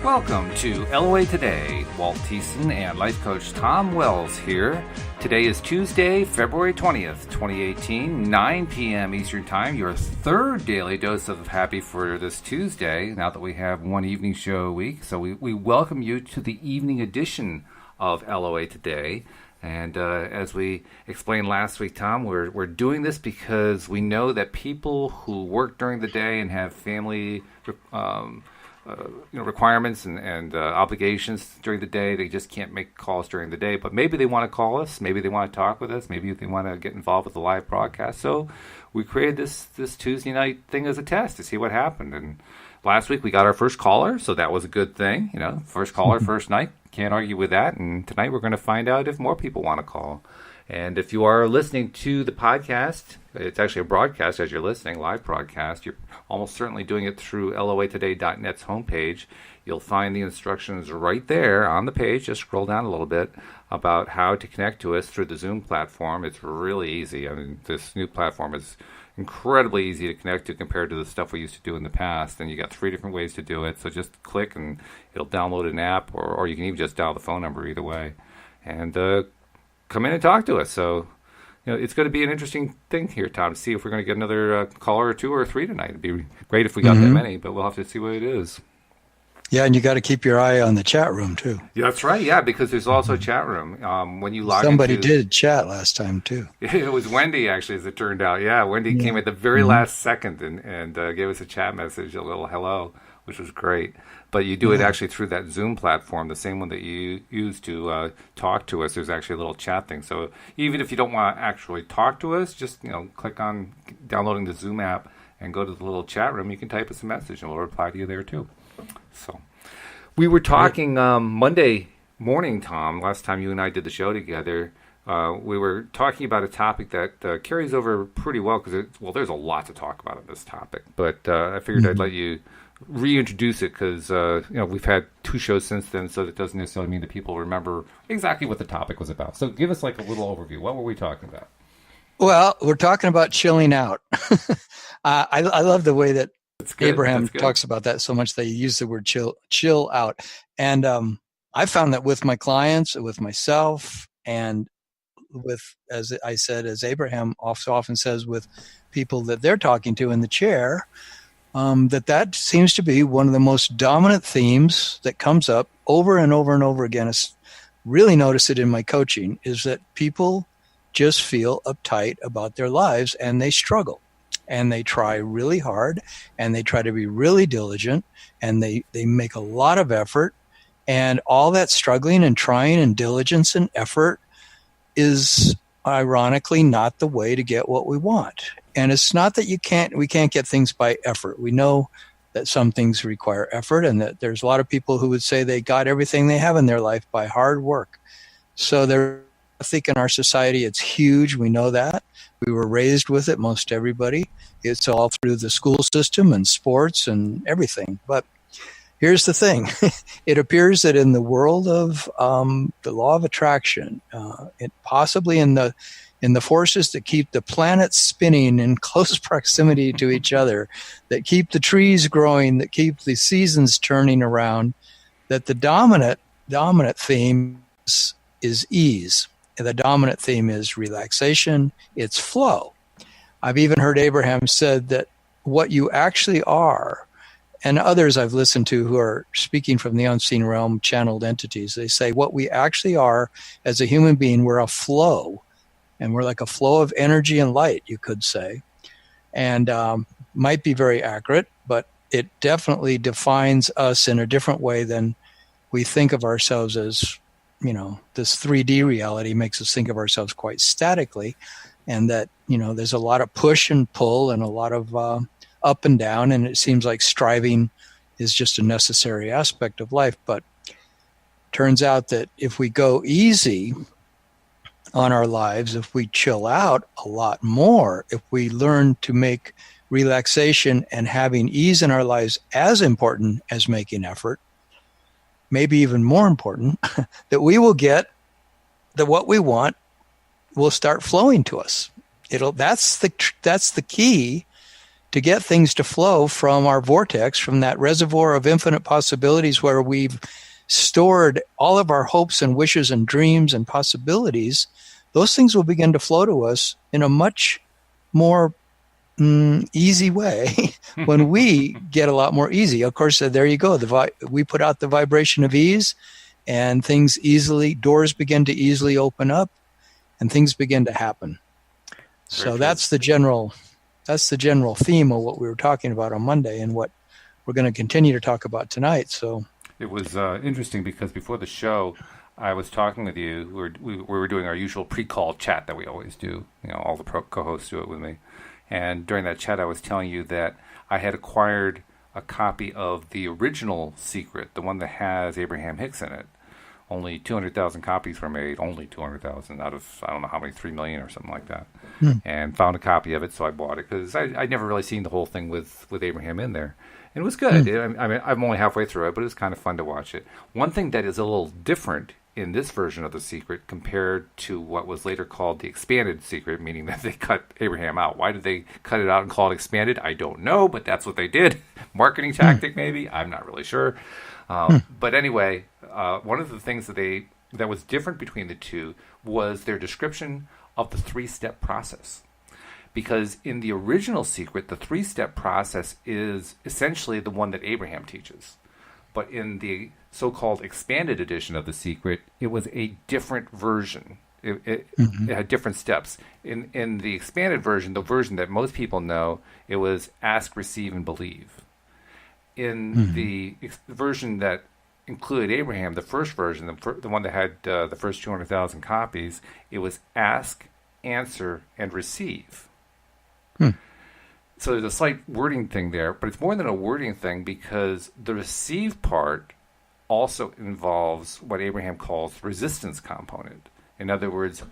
Welcome to LOA Today. Walt Thiessen and life coach Tom Wells here. Today is Tuesday, February 20th, 2018, 9 p.m. Eastern Time, your third daily dose of happy for this Tuesday, now that we have one evening show a week. So we welcome you to the evening edition of LOA Today. And as we explained last week, Tom, we're doing this because we know that people who work during the day and have family requirements and obligations during the day, they just can't make calls during the day. But maybe they want to call us, maybe they want to talk with us, maybe they want to get involved with the live broadcast. So we created this Tuesday night thing as a test to see what happened. And last week we got our first caller, so that was a good thing. First caller, first night. Can't argue with that. And tonight we're going to find out if more people want to call. And if you are listening to the podcast, it's actually a broadcast as you're listening, live broadcast. You're almost certainly doing it through loatoday.net's homepage. You'll find the instructions right there on the page. Just scroll down a little bit about how to connect to us through the Zoom platform. It's really easy. I mean, this new platform is incredibly easy to connect to compared to the stuff we used to do in the past. And you got 3 different ways to do it. So just click and it'll download an app, or you can even just dial the phone number either way. And come in and talk to us. So, it's going to be an interesting thing here, Tom, to see if we're going to get another caller or 2 or 3 tonight. It'd be great if we got that many, but we'll have to see what it is. Yeah, and you got to keep your eye on the chat room, too. Yeah, that's right, yeah, because there's also a chat room. When you log Somebody did chat last time, too. It was Wendy, actually, as it turned out. Yeah, Wendy came at the very last second and gave us a chat message, a little hello, which was great. But you do it actually through that Zoom platform, the same one that you use to talk to us. There's actually a little chat thing. So even if you don't want to actually talk to us, just click on downloading the Zoom app and go to the little chat room. You can type us a message, and we'll reply to you there too. So we were talking Monday morning, Tom. Last time you and I did the show together, we were talking about a topic that carries over pretty well because there's a lot to talk about on this topic. But I figured I'd let you reintroduce it because we've had 2 shows since then, so that doesn't necessarily mean that people remember exactly what the topic was about. So give us like a little overview. What were we talking about? Well, we're talking about chilling out. I love the way that Abraham talks about that so much that he used the word chill out. And I found that with my clients, with myself, and with, as I said, as Abraham often says, with people that they're talking to in the chair, that seems to be one of the most dominant themes that comes up over and over and over again. I really notice it in my coaching, is that people just feel uptight about their lives and they struggle. And they try really hard and they try to be really diligent and they make a lot of effort. And all that struggling and trying and diligence and effort is ironically not the way to get what we want. And it's not that we can't get things by effort. We know that some things require effort and that there's a lot of people who would say they got everything they have in their life by hard work. So I think in our society it's huge. We know that. We were raised with it, most everybody. It's all through the school system and sports and everything. But here's the thing. It appears that in the world of the law of attraction, possibly in the forces that keep the planets spinning in close proximity to each other, that keep the trees growing, that keep the seasons turning around, that the dominant theme is ease. And the dominant theme is relaxation, it's flow. I've even heard Abraham said that what you actually are, and others I've listened to who are speaking from the unseen realm, channeled entities, they say what we actually are as a human being, we're a flow. And we're like a flow of energy and light, you could say. And might be very accurate, but it definitely defines us in a different way than we think of ourselves as, this 3D reality makes us think of ourselves quite statically. And that, there's a lot of push and pull and a lot of up and down. And it seems like striving is just a necessary aspect of life. But turns out that if we go easy on our lives, if we chill out a lot more, if we learn to make relaxation and having ease in our lives as important as making effort, maybe even more important, that we will get that what we want will start flowing to us. That's the key to get things to flow from our vortex, from that reservoir of infinite possibilities where we've stored all of our hopes and wishes and dreams and possibilities, those things will begin to flow to us in a much more easy way when we get a lot more easy. Of course, there you go. We put out the vibration of ease, and doors begin to easily open up, and things begin to happen. So that's the general theme of what we were talking about on Monday, and what we're going to continue to talk about tonight. So it was interesting because before the show, I was talking with you. We were doing our usual pre-call chat that we always do. All the co-hosts do it with me. And during that chat, I was telling you that I had acquired a copy of the original Secret, the one that has Abraham Hicks in it. Only 200,000 copies were made, only 200,000 out of, I don't know how many, 3 million or something like that. And found a copy of it, so I bought it because I'd never really seen the whole thing with Abraham in there. And it was good. I mean, I'm only halfway through it, but it was kind of fun to watch it. One thing that is a little different in this version of The Secret compared to what was later called the Expanded Secret, meaning that they cut Abraham out. Why did they cut it out and call it Expanded? I don't know, but that's what they did. Marketing tactic, maybe? I'm not really sure. But anyway, one of the things that was different between the two was their description of the 3-step process. Because in the original Secret, the 3-step process is essentially the one that Abraham teaches. But in the so-called expanded edition of The Secret, it was a different version. It had different steps. In the expanded version, the version that most people know, it was ask, receive, and believe. In the version that included Abraham, the first version, the one that had the first 200,000 copies, it was ask, answer, and receive. So there's a slight wording thing there, but it's more than a wording thing because the receive part also involves what Abraham calls the resistance component. In other words,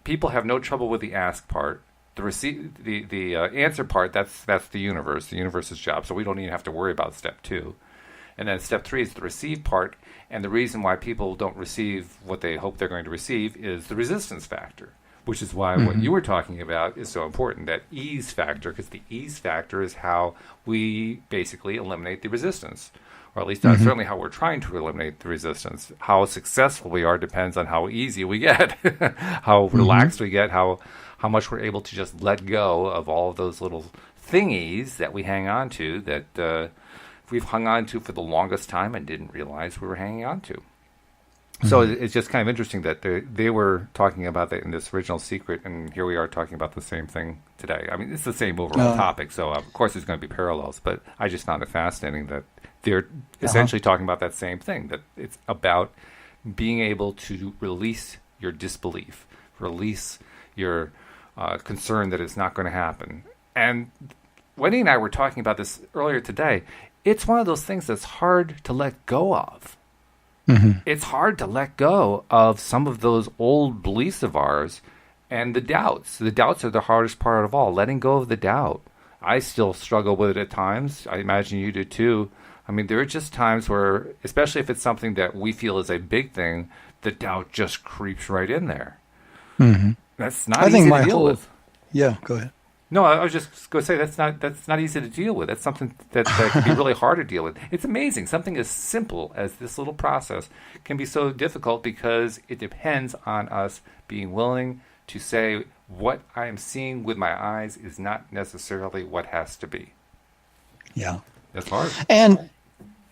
people have no trouble with the ask part. The answer part, that's the universe's job, so we don't even have to worry about step 2. And then step 3 is the receive part, and the reason why people don't receive what they hope they're going to receive is the resistance factor, which is why what you were talking about is so important, that ease factor, because the ease factor is how we basically eliminate the resistance. Or at least that's certainly how we're trying to eliminate the resistance. How successful we are depends on how easy we get, how relaxed we get, how much we're able to just let go of all of those little thingies that we hang on to that we've hung on to for the longest time and didn't realize we were hanging on to. So it's just kind of interesting that they were talking about that in this original Secret, and here we are talking about the same thing today. I mean, it's the same overall topic, so of course there's going to be parallels, but I just found it fascinating that they're essentially talking about that same thing, that it's about being able to release your disbelief, release your concern that it's not going to happen. And Wendy and I were talking about this earlier today. It's one of those things that's hard to let go of. It's hard to let go of some of those old beliefs of ours and the doubts. The doubts are the hardest part of all, letting go of the doubt. I still struggle with it at times. I imagine you do too. I mean, there are just times where, especially if it's something that we feel is a big thing, the doubt just creeps right in there. That's not easy to deal with. Yeah, go ahead. No, I was just going to say that's not easy to deal with. That's something that can be really hard to deal with. It's amazing. Something as simple as this little process can be so difficult because it depends on us being willing to say what I am seeing with my eyes is not necessarily what has to be. Yeah. That's hard. And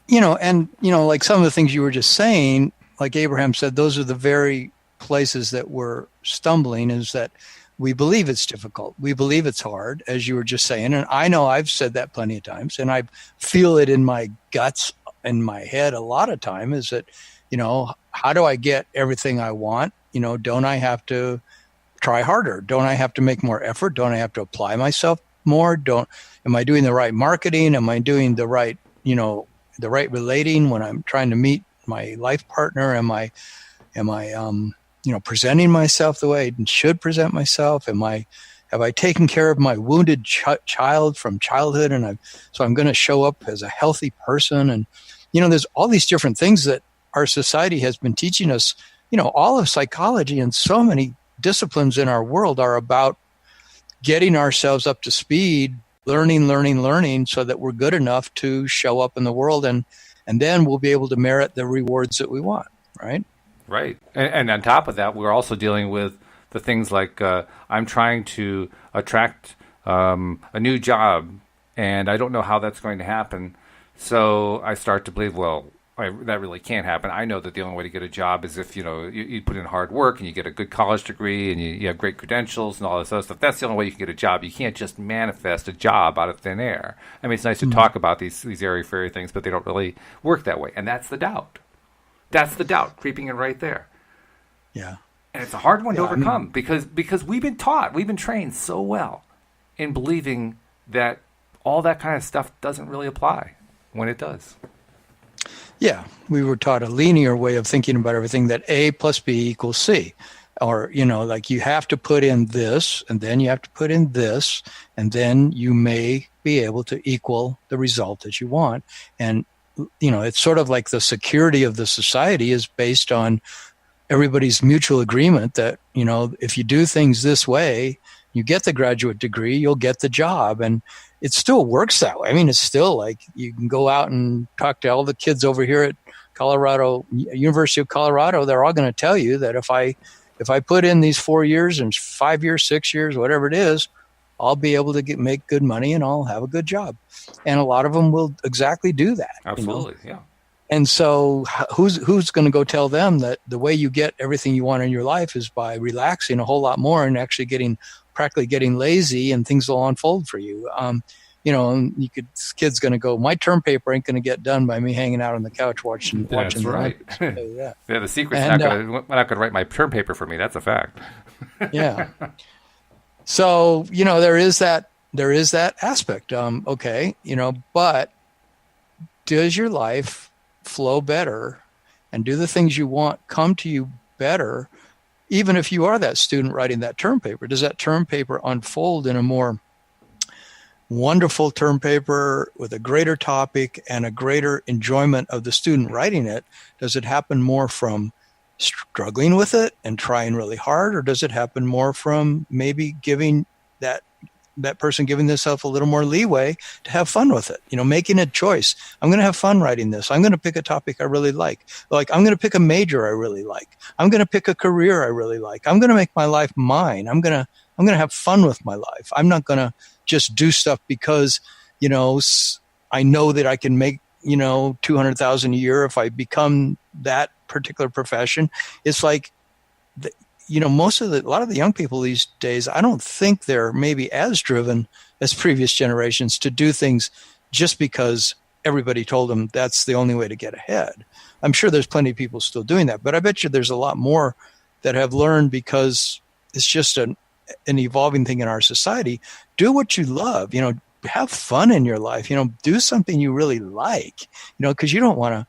like some of the things you were just saying, like Abraham said, those are the very places that we're stumbling, is that we believe it's difficult. We believe it's hard, as you were just saying. And I know I've said that plenty of times, and I feel it in my guts, in my head a lot of time, is that, how do I get everything I want? Don't I have to try harder? Don't I have to make more effort? Don't I have to apply myself more? Am I doing the right marketing? Am I doing the right, the right relating when I'm trying to meet my life partner? Am I presenting myself the way I should present myself? Have I taken care of my wounded child from childhood? And so I'm going to show up as a healthy person. And, there's all these different things that our society has been teaching us. All of psychology and so many disciplines in our world are about getting ourselves up to speed learning so that we're good enough to show up in the world, and then we'll be able to merit the rewards that we want, right? Right. And on top of that, we're also dealing with the things like I'm trying to attract a new job, and I don't know how that's going to happen. So I start to believe, well, that really can't happen. I know that the only way to get a job is if, you put in hard work and you get a good college degree and you have great credentials and all this other stuff. That's the only way you can get a job. You can't just manifest a job out of thin air. I mean, it's nice to talk about these airy-fairy things, but they don't really work that way. And that's the doubt. That's the doubt creeping in right there. Yeah. And it's a hard one to overcome because we've been taught, we've been trained so well in believing that all that kind of stuff doesn't really apply when it does. Yeah, we were taught a linear way of thinking about everything, that A plus B equals C. Or, like you have to put in this, and then you have to put in this, and then you may be able to equal the result that you want. And, it's sort of like the security of the society is based on everybody's mutual agreement that, if you do things this way, you get the graduate degree, you'll get the job. And it still works that way. I mean, it's still like you can go out and talk to all the kids over here at University of Colorado. They're all going to tell you that if I put in these 4 years and 5 years, 6 years, whatever it is, I'll be able to make good money and I'll have a good job. And a lot of them will exactly do that. Absolutely, yeah. And so who's going to go tell them that the way you get everything you want in your life is by relaxing a whole lot more and actually practically getting lazy, and things will unfold for you. Kid's going to go, my term paper ain't going to get done by me hanging out on the couch watching. That's right. Yeah, the secret's not going to write my term paper for me. That's a fact. Yeah. So, there is that aspect. Okay. But does your life flow better and do the things you want come to you better, even if you are that student writing that term paper? Does that term paper unfold in a more wonderful term paper with a greater topic and a greater enjoyment of the student writing it? Does it happen more from struggling with it and trying really hard, or does it happen more from maybe giving that person giving themselves a little more leeway to have fun with it, making a choice? I'm going to have fun writing this. I'm going to pick a topic I really like. I'm going to pick a major I really like. I'm going to pick a career I really like. I'm going to make my life mine. I'm going to have fun with my life. I'm not going to just do stuff because, I know that I can make, $200,000 a year if I become that particular profession. It's like, a lot of the young people these days, I don't think they're maybe as driven as previous generations to do things just because everybody told them that's the only way to get ahead. I'm sure there's plenty of people still doing that, but I bet you there's a lot more that have learned because it's just an evolving thing in our society. Do what you love, have fun in your life, do something you really like, because you don't want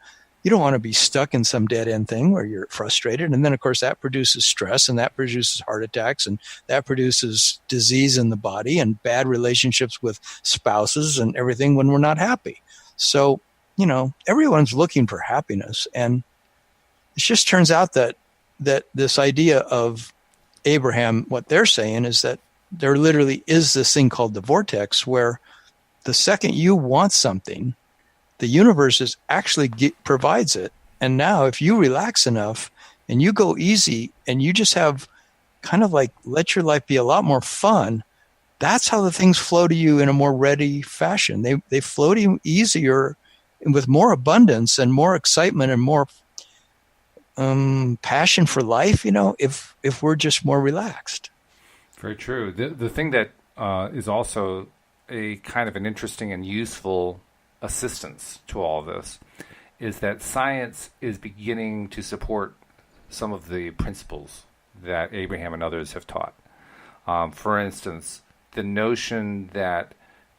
to be stuck in some dead end thing where you're frustrated. And then of course that produces stress, and that produces heart attacks, and that produces disease in the body and bad relationships with spouses and everything when we're not happy. So, everyone's looking for happiness. And it just turns out that this idea of Abraham, what they're saying is that there literally is this thing called the vortex, where the second you want something, the universe actually provides it. And now if you relax enough and you go easy and you just have kind of like let your life be a lot more fun, that's how the things flow to you in a more ready fashion. They flow to you easier and with more abundance and more excitement and more passion for life, if we're just more relaxed. Very true. The thing that is also a kind of an interesting and useful assistance to all of this is that science is beginning to support some of the principles that Abraham and others have taught. For instance, the notion that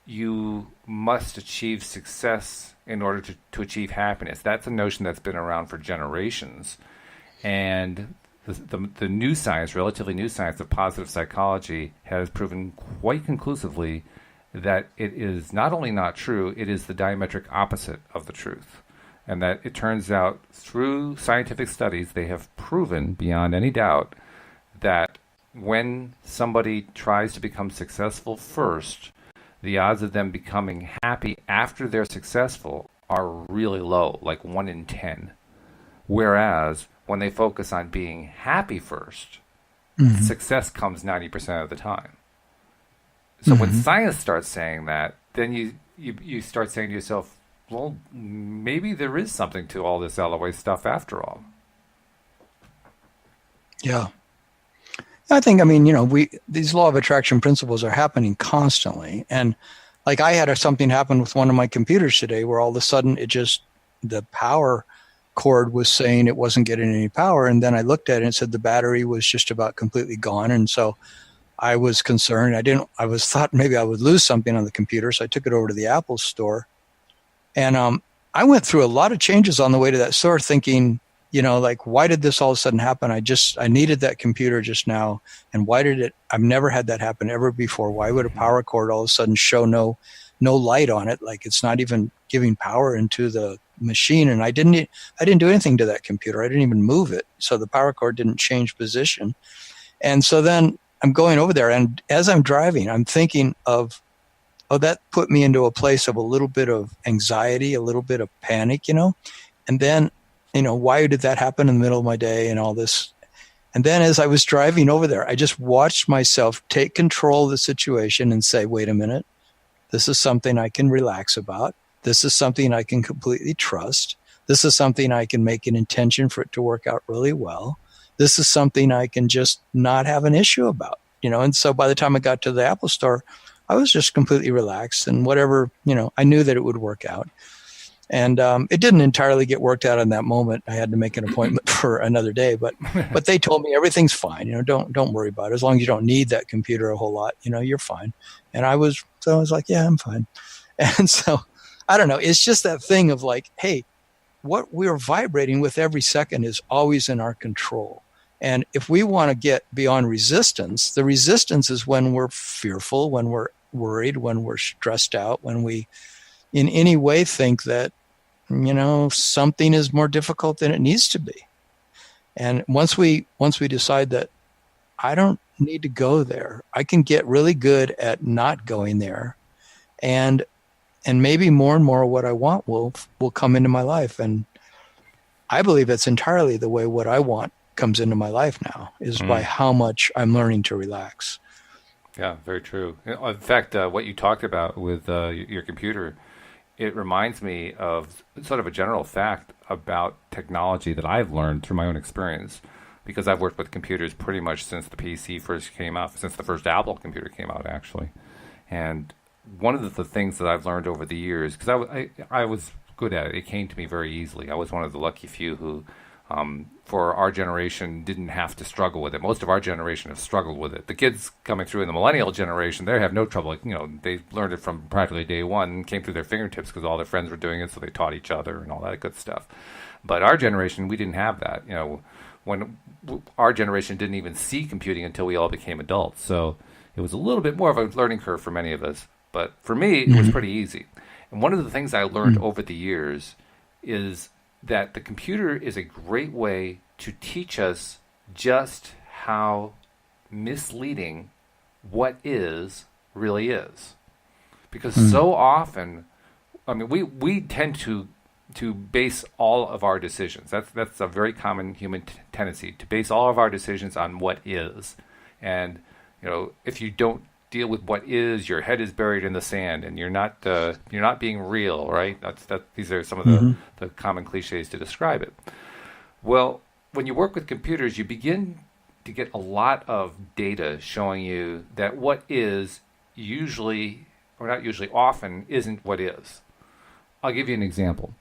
you must achieve success in order to achieve happiness. That's a notion that's been around for generations. And the new science, relatively new science of positive psychology, has proven quite conclusively that it is not only not true, it is the diametric opposite of the truth. And that it turns out through scientific studies, they have proven beyond any doubt that when somebody tries to become successful first, the odds of them becoming happy after they're successful are really low, like 1 in 10. Whereas when they focus on being happy first, success comes 90% of the time. So when science starts saying that, then you start saying to yourself, well, maybe there is something to all this LOA stuff after all. Yeah. I think, these law of attraction principles are happening constantly. And like I had something happen with one of my computers today where all of a sudden the power cord was saying it wasn't getting any power. And then I looked at it and it said the battery was just about completely gone. And so I was concerned. I thought maybe I would lose something on the computer. So I took it over to the Apple store. And I went through a lot of changes on the way to that store thinking, like, why did this all of a sudden happen? I needed that computer just now. And I've never had that happen ever before. Why would a power cord all of a sudden show no light on it? Like it's not even giving power into the machine. And I didn't do anything to that computer. I didn't even move it. So the power cord didn't change position. And so then I'm going over there. And as I'm driving, I'm thinking of, that put me into a place of a little bit of anxiety, a little bit of panic, and then, why did that happen in the middle of my day and all this? And then as I was driving over there, I just watched myself take control of the situation and say, wait a minute, this is something I can relax about. This is something I can completely trust. This is something I can make an intention for it to work out really well. This is something I can just not have an issue about, And so by the time I got to the Apple store, I was just completely relaxed and whatever, I knew that it would work out. And it didn't entirely get worked out in that moment. I had to make an appointment for another day, but they told me everything's fine. Don't worry about it. As long as you don't need that computer a whole lot, you're fine. And I was like, yeah, I'm fine. And so I don't know. It's just that thing of like, hey, what we're vibrating with every second is always in our control. And if we want to get beyond resistance, the resistance is when we're fearful, when we're worried, when we're stressed out, when we in any way think that, something is more difficult than it needs to be. And once we decide that I don't need to go there, I can get really good at not going there. And maybe more and more what I want will come into my life. And I believe that's entirely the way what I want comes into my life now is by how much I'm learning to relax. Yeah, very true. In fact, what you talked about with your computer, it reminds me of sort of a general fact about technology that I've learned through my own experience, because I've worked with computers pretty much since the PC first came out, since the first Apple computer came out, actually. And one of the things that I've learned over the years, because I was good at it, it came to me very easily. I was one of the lucky few who, for our generation, didn't have to struggle with it. Most of our generation has struggled with it. The kids coming through in the millennial generation, they have no trouble. They learned it from practically day one, came through their fingertips because all their friends were doing it, so they taught each other and all that good stuff. But our generation, we didn't have that. When our generation didn't even see computing until we all became adults. So it was a little bit more of a learning curve for many of us. But for me, it was pretty easy. And one of the things I learned over the years is that the computer is a great way to teach us just how misleading what is really is. Because so often, we tend to base all of our decisions. That's a very common human tendency, to base all of our decisions on what is. And, if you don't deal with what is, your head is buried in the sand, and you're not being real, right? These are some of the common cliches to describe it. Well, when you work with computers, you begin to get a lot of data showing you that what is usually, or not usually, often isn't what is. I'll give you an example.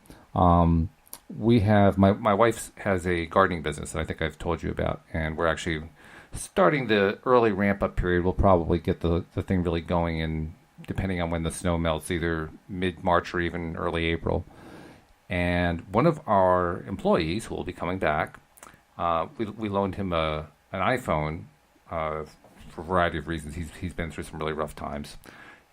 We have my wife has a gardening business that I think I've told you about, and we're actually starting the early ramp-up period. We'll probably get the thing really going in, depending on when the snow melts, either mid-March or even early April. And one of our employees, who will be coming back, we loaned him an iPhone for a variety of reasons. He's been through some really rough times.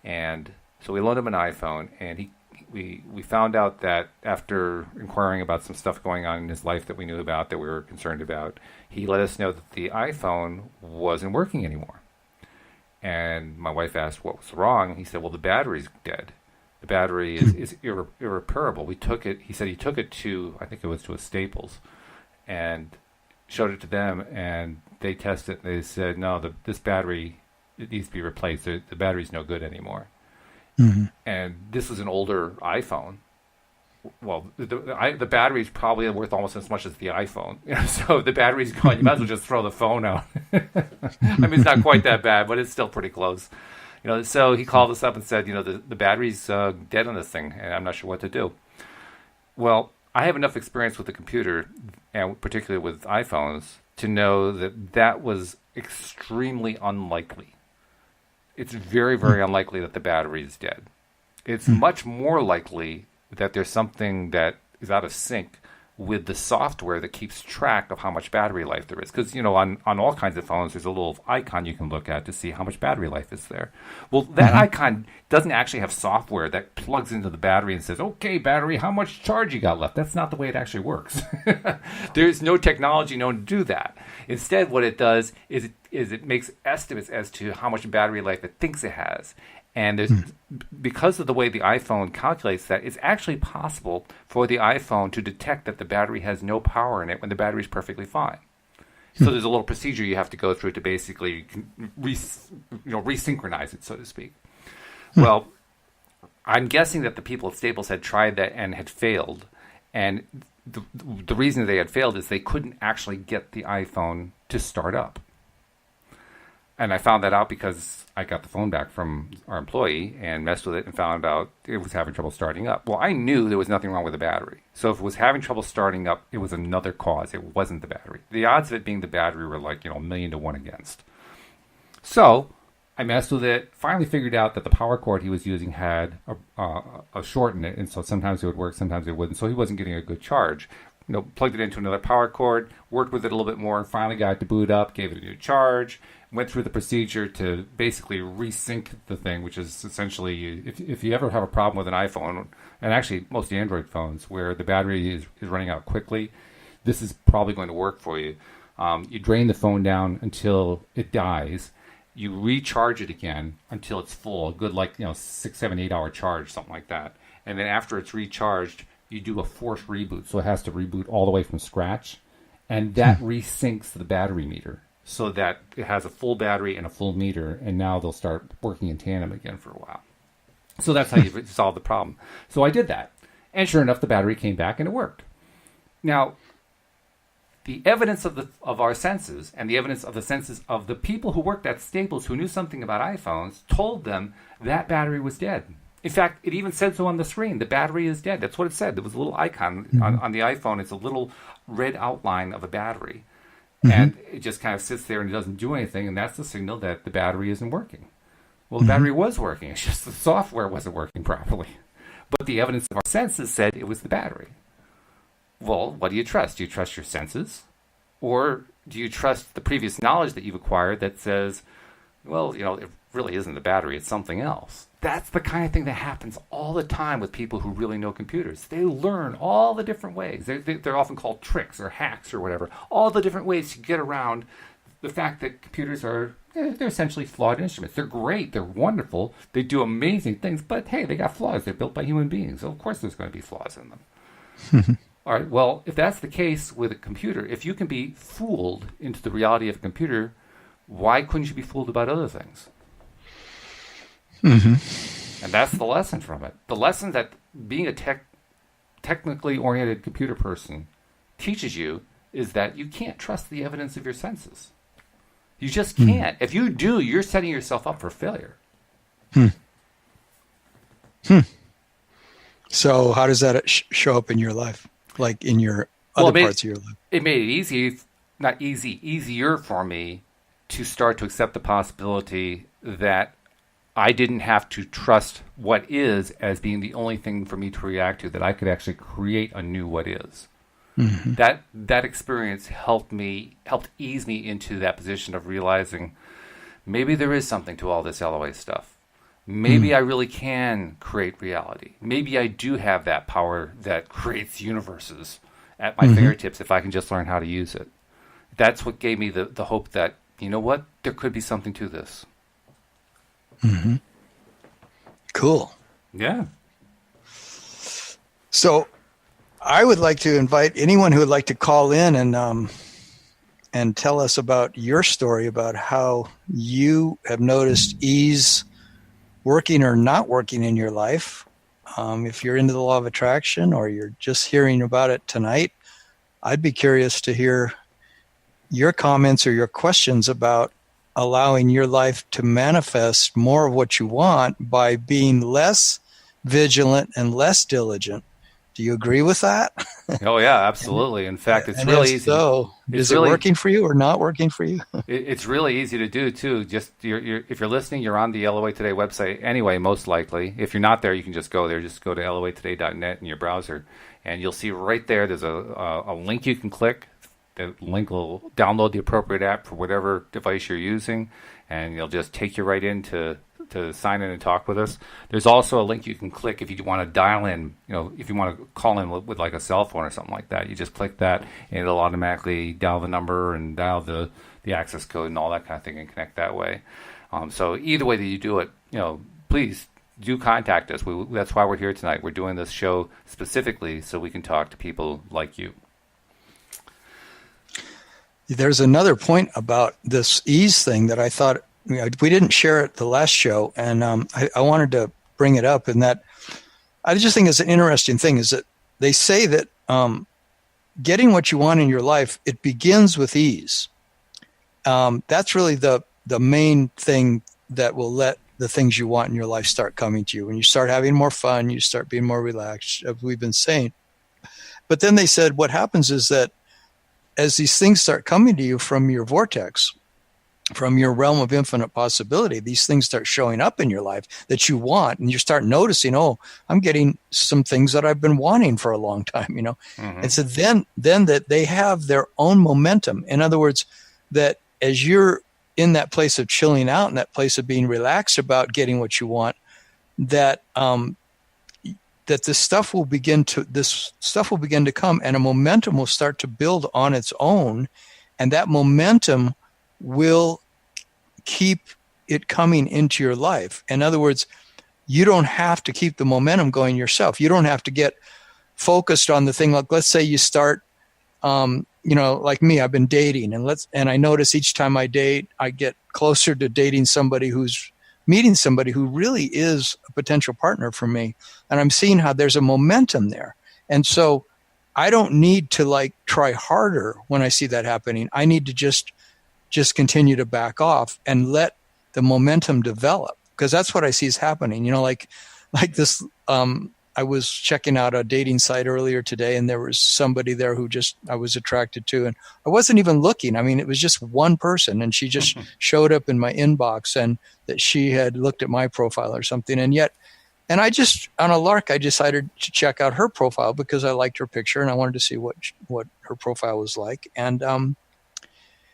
And so we loaned him an iPhone, and we found out that after inquiring about some stuff going on in his life that we knew about, that we were concerned about, he let us know that the iPhone wasn't working anymore. And my wife asked what was wrong. And he said, well, the battery's dead. The battery is irreparable. We took it, he said he took it to, I think it was to a Staples, and showed it to them, and they tested it, and they said, no, this battery, it needs to be replaced. The battery's no good anymore. Mm-hmm. And this was an older iPhone. Well, the battery's probably worth almost as much as the iPhone. So the battery's gone. You might as well just throw the phone out. I mean, it's not quite that bad, but it's still pretty close. So he called us up and said, the battery's dead on this thing, and I'm not sure what to do. Well, I have enough experience with the computer, and particularly with iPhones, to know that was extremely unlikely. It's very, very unlikely that the battery is dead. It's much more likely that there's something that is out of sync with the software that keeps track of how much battery life there is. Because, on all kinds of phones, there's a little icon you can look at to see how much battery life is there. Well, that icon doesn't actually have software that plugs into the battery and says, okay, battery, how much charge you got left? That's not the way it actually works. There's no technology known to do that. Instead, what it does is it makes estimates as to how much battery life it thinks it has. And because of the way the iPhone calculates that, it's actually possible for the iPhone to detect that the battery has no power in it when the battery is perfectly fine. So there's a little procedure you have to go through to basically resynchronize it, so to speak. Well, I'm guessing that the people at Staples had tried that and had failed. And the reason they had failed is they couldn't actually get the iPhone to start up. And I found that out because I got the phone back from our employee and messed with it and found out it was having trouble starting up. Well, I knew there was nothing wrong with the battery. So if it was having trouble starting up, it was another cause. It wasn't the battery. The odds of it being the battery were like, 1,000,000 to 1 against. So I messed with it, finally figured out that the power cord he was using had a short in it. And so sometimes it would work, sometimes it wouldn't. So he wasn't getting a good charge. Plugged it into another power cord, worked with it a little bit more, and finally got it to boot up, gave it a new charge, went through the procedure to basically resync the thing, which is essentially, if you ever have a problem with an iPhone, and actually most Android phones, where the battery is running out quickly, this is probably going to work for you. You drain the phone down until it dies. You recharge it again until it's full, a good 6, 7, 8 hour charge, something like that. And then after it's recharged, you do a forced reboot, so it has to reboot all the way from scratch, and that resyncs the battery meter so that it has a full battery and a full meter, and now they'll start working in tandem again for a while. So that's how you solve the problem. So I did that, and sure enough, the battery came back and it worked. Now, the evidence of our senses and the evidence of the senses of the people who worked at Staples who knew something about iPhones told them that battery was dead. In fact, it even said so on the screen. The battery is dead. That's what it said. There was a little icon on the iPhone. It's a little red outline of a battery. And it just kind of sits there and it doesn't do anything. And that's the signal that the battery isn't working. Well, the battery was working. It's just the software wasn't working properly. But the evidence of our senses said it was the battery. Well, what do you trust? Do you trust your senses? Or do you trust the previous knowledge that you've acquired that says, well, it really isn't the battery. It's something else. That's the kind of thing that happens all the time with people who really know computers. They learn all the different ways. They're often called tricks or hacks or whatever. All the different ways to get around the fact that computers are, they're essentially flawed instruments. They're great. They're wonderful. They do amazing things. But hey, they got flaws. They're built by human beings. So of course there's going to be flaws in them. All right. Well, if that's the case with a computer, if you can be fooled into the reality of a computer, why couldn't you be fooled about other things? And that's the lesson from it. The lesson that being a technically oriented computer person teaches you is that you can't trust the evidence of your senses. You just can't. If you do, you're setting yourself up for failure. So how does that show up in your life? Like in your other parts of your life? It made it easier for me to start to accept the possibility that I didn't have to trust what is as being the only thing for me to react to, that I could actually create a new what is. That experience helped ease me into that position of realizing maybe there is something to all this LOA stuff. Maybe I really can create reality. Maybe I do have that power that creates universes at my fingertips if I can just learn how to use it. That's what gave me the hope that, you know what, there could be something to this. Mm-hmm. Cool. Yeah. So I would like to invite anyone who would like to call in and tell us about your story about how you have noticed ease working or not working in your life. If you're into the law of attraction or you're just hearing about it tonight, I'd be curious to hear your comments or your questions about allowing your life to manifest more of what you want by being less vigilant and less diligent. Do you agree with that? Oh yeah, absolutely. In fact, it's really easy. So, is it working for you or not working for you? It's really easy to do too. Just if you're listening, you're on the LOA Today website anyway, most likely. If you're not there, you can just go there. Just go to loatoday.net in your browser, and you'll see right there. There's a link you can click. The link will download the appropriate app for whatever device you're using, and it'll just take you right in to sign in and talk with us. There's also a link you can click if you want to dial in, if you want to call in with like a cell phone or something like that. You just click that, and it'll automatically dial the number and dial the access code and all that kind of thing and connect that way. So either way that you do it, please do contact us. That's why we're here tonight. We're doing this show specifically so we can talk to people like you. There's another point about this ease thing that I thought we didn't share it the last show, and I wanted to bring it up. And that I just think it's an interesting thing is that they say that getting what you want in your life, it begins with ease. That's really the main thing that will let the things you want in your life start coming to you. When you start having more fun, you start being more relaxed, as we've been saying. But then they said what happens is that as these things start coming to you from your vortex, from your realm of infinite possibility, these things start showing up in your life that you want, and you start noticing, oh, I'm getting some things that I've been wanting for a long time, Mm-hmm. And so then that they have their own momentum. In other words, that as you're in that place of chilling out, in that place of being relaxed about getting what you want, that this stuff will begin to come, and a momentum will start to build on its own, and that momentum will keep it coming into your life. In other words, you don't have to keep the momentum going yourself. You don't have to get focused on the thing. Like, let's say you start, like me, I've been dating, and I notice each time I date, I get closer to meeting somebody who really is a potential partner for me. And I'm seeing how there's a momentum there. And so I don't need to try harder when I see that happening. I need to just continue to back off and let the momentum develop, because that's what I see is happening. Like this, I was checking out a dating site earlier today, and there was somebody there who I was attracted to, and I wasn't even looking. I mean, it was just one person, and she just showed up in my inbox, and that she had looked at my profile or something. And I just, on a lark, I decided to check out her profile because I liked her picture and I wanted to see what her profile was like. And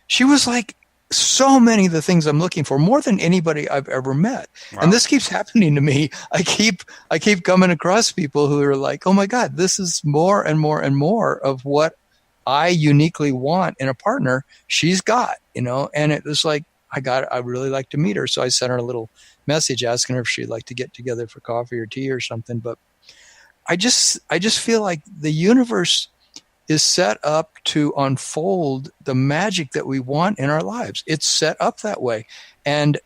she was like so many of the things I'm looking for, more than anybody I've ever met. Wow. And this keeps happening to me. I keep coming across people who are like, oh my God, this is more and more and more of what I uniquely want in a partner. She's got, and it was like, I really like to meet her. So I sent her a little message asking her if she'd like to get together for coffee or tea or something. But I just feel like the universe is set up to unfold the magic that we want in our lives. It's set up that way. And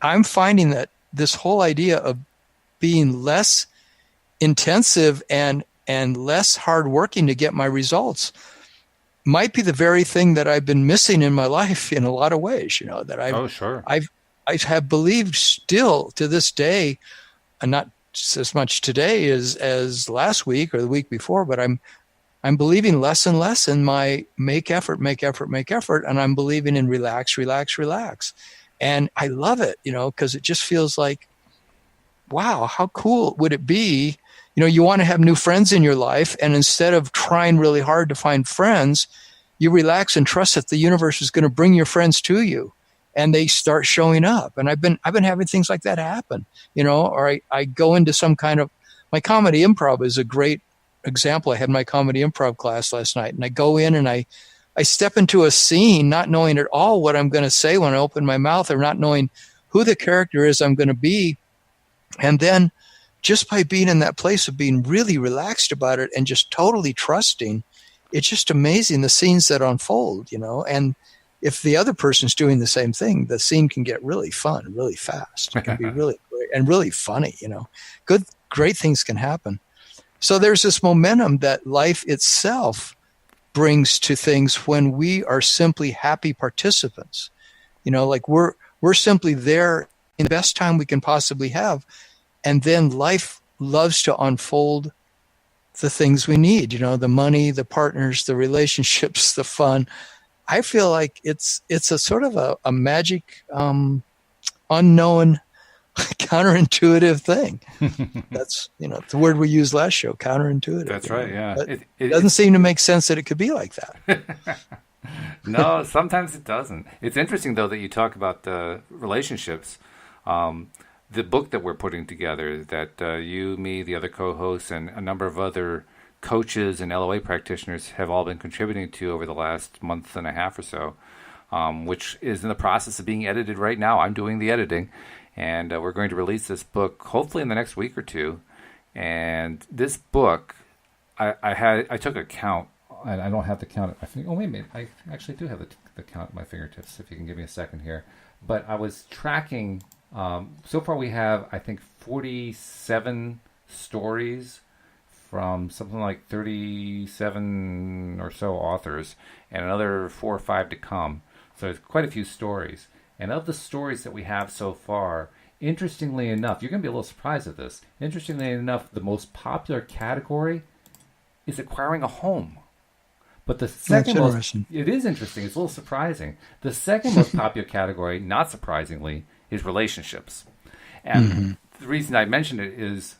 I'm finding that this whole idea of being less intensive and less hardworking to get my results might be the very thing that I've been missing in my life in a lot of ways, that I have believed still to this day, and not as much today as last week or the week before, but I'm believing less and less in my make effort, and I'm believing in relax. And I love it, because it just feels like, wow, how cool would it be? You want to have new friends in your life, and instead of trying really hard to find friends, you relax and trust that the universe is going to bring your friends to you, and they start showing up. And I've been having things like that happen, or I go into some kind of, my comedy improv is a great example. I had my comedy improv class last night, and I go in and I step into a scene not knowing at all what I'm going to say when I open my mouth, or not knowing who the character is I'm going to be. And then just by being in that place of being really relaxed about it and just totally trusting, it's just amazing the scenes that unfold, and if the other person's doing the same thing, the scene can get really fun really fast. It can be really great and really funny, great things can happen. So there's this momentum that life itself brings to things when we are simply happy participants. Like we're simply there in the best time we can possibly have. And then life loves to unfold the things we need, the money, the partners, the relationships, the fun. I feel like it's a sort of a magic, unknown, counterintuitive thing. That's, the word we used last show, counterintuitive. That's right, yeah. But it doesn't seem to make sense that it could be like that. No, sometimes it doesn't. It's interesting, though, that you talk about relationships. The book that we're putting together, that you, me, the other co-hosts, and a number of other coaches and LOA practitioners have all been contributing to over the last month and a half or so, which is in the process of being edited right now. I'm doing the editing, and we're going to release this book hopefully in the next week or two. And this book, I took a count, and I don't have the count at my finger. Oh, wait a minute. I actually do have the count at my fingertips, if you can give me a second here. But I was tracking. So far we have, I think, 47 stories from something like 37 or so authors, and another 4 or 5 to come. So it's quite a few stories. And of the stories that we have so far, interestingly enough, you're going to be a little surprised at this. Interestingly enough, the most popular category is acquiring a home. But the second most, it is interesting, it's a little surprising. The second most popular category, not surprisingly, is relationships. And the reason I mentioned it is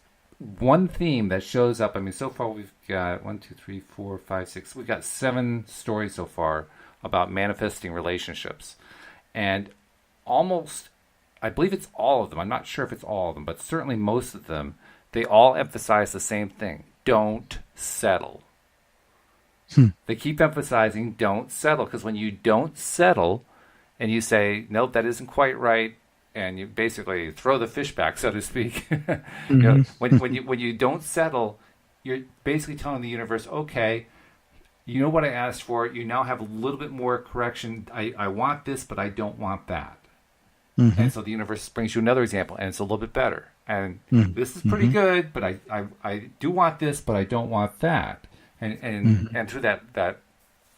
one theme that shows up. I mean, so far we've got 1, 2, 3, 4, 5, 6. We've got 7 stories so far about manifesting relationships. And almost, I believe it's all of them. I'm not sure if it's all of them, but certainly most of them, they all emphasize the same thing. Don't settle. They keep emphasizing don't settle, because when you don't settle and you say, nope, that isn't quite right, and you basically throw the fish back, so to speak. When you don't settle, you're basically telling the universe, okay, you know what I asked for. You now have a little bit more correction. I want this, but I don't want that. And so the universe brings you another example, and it's a little bit better. And this is pretty good, but I do want this, but I don't want that. And through that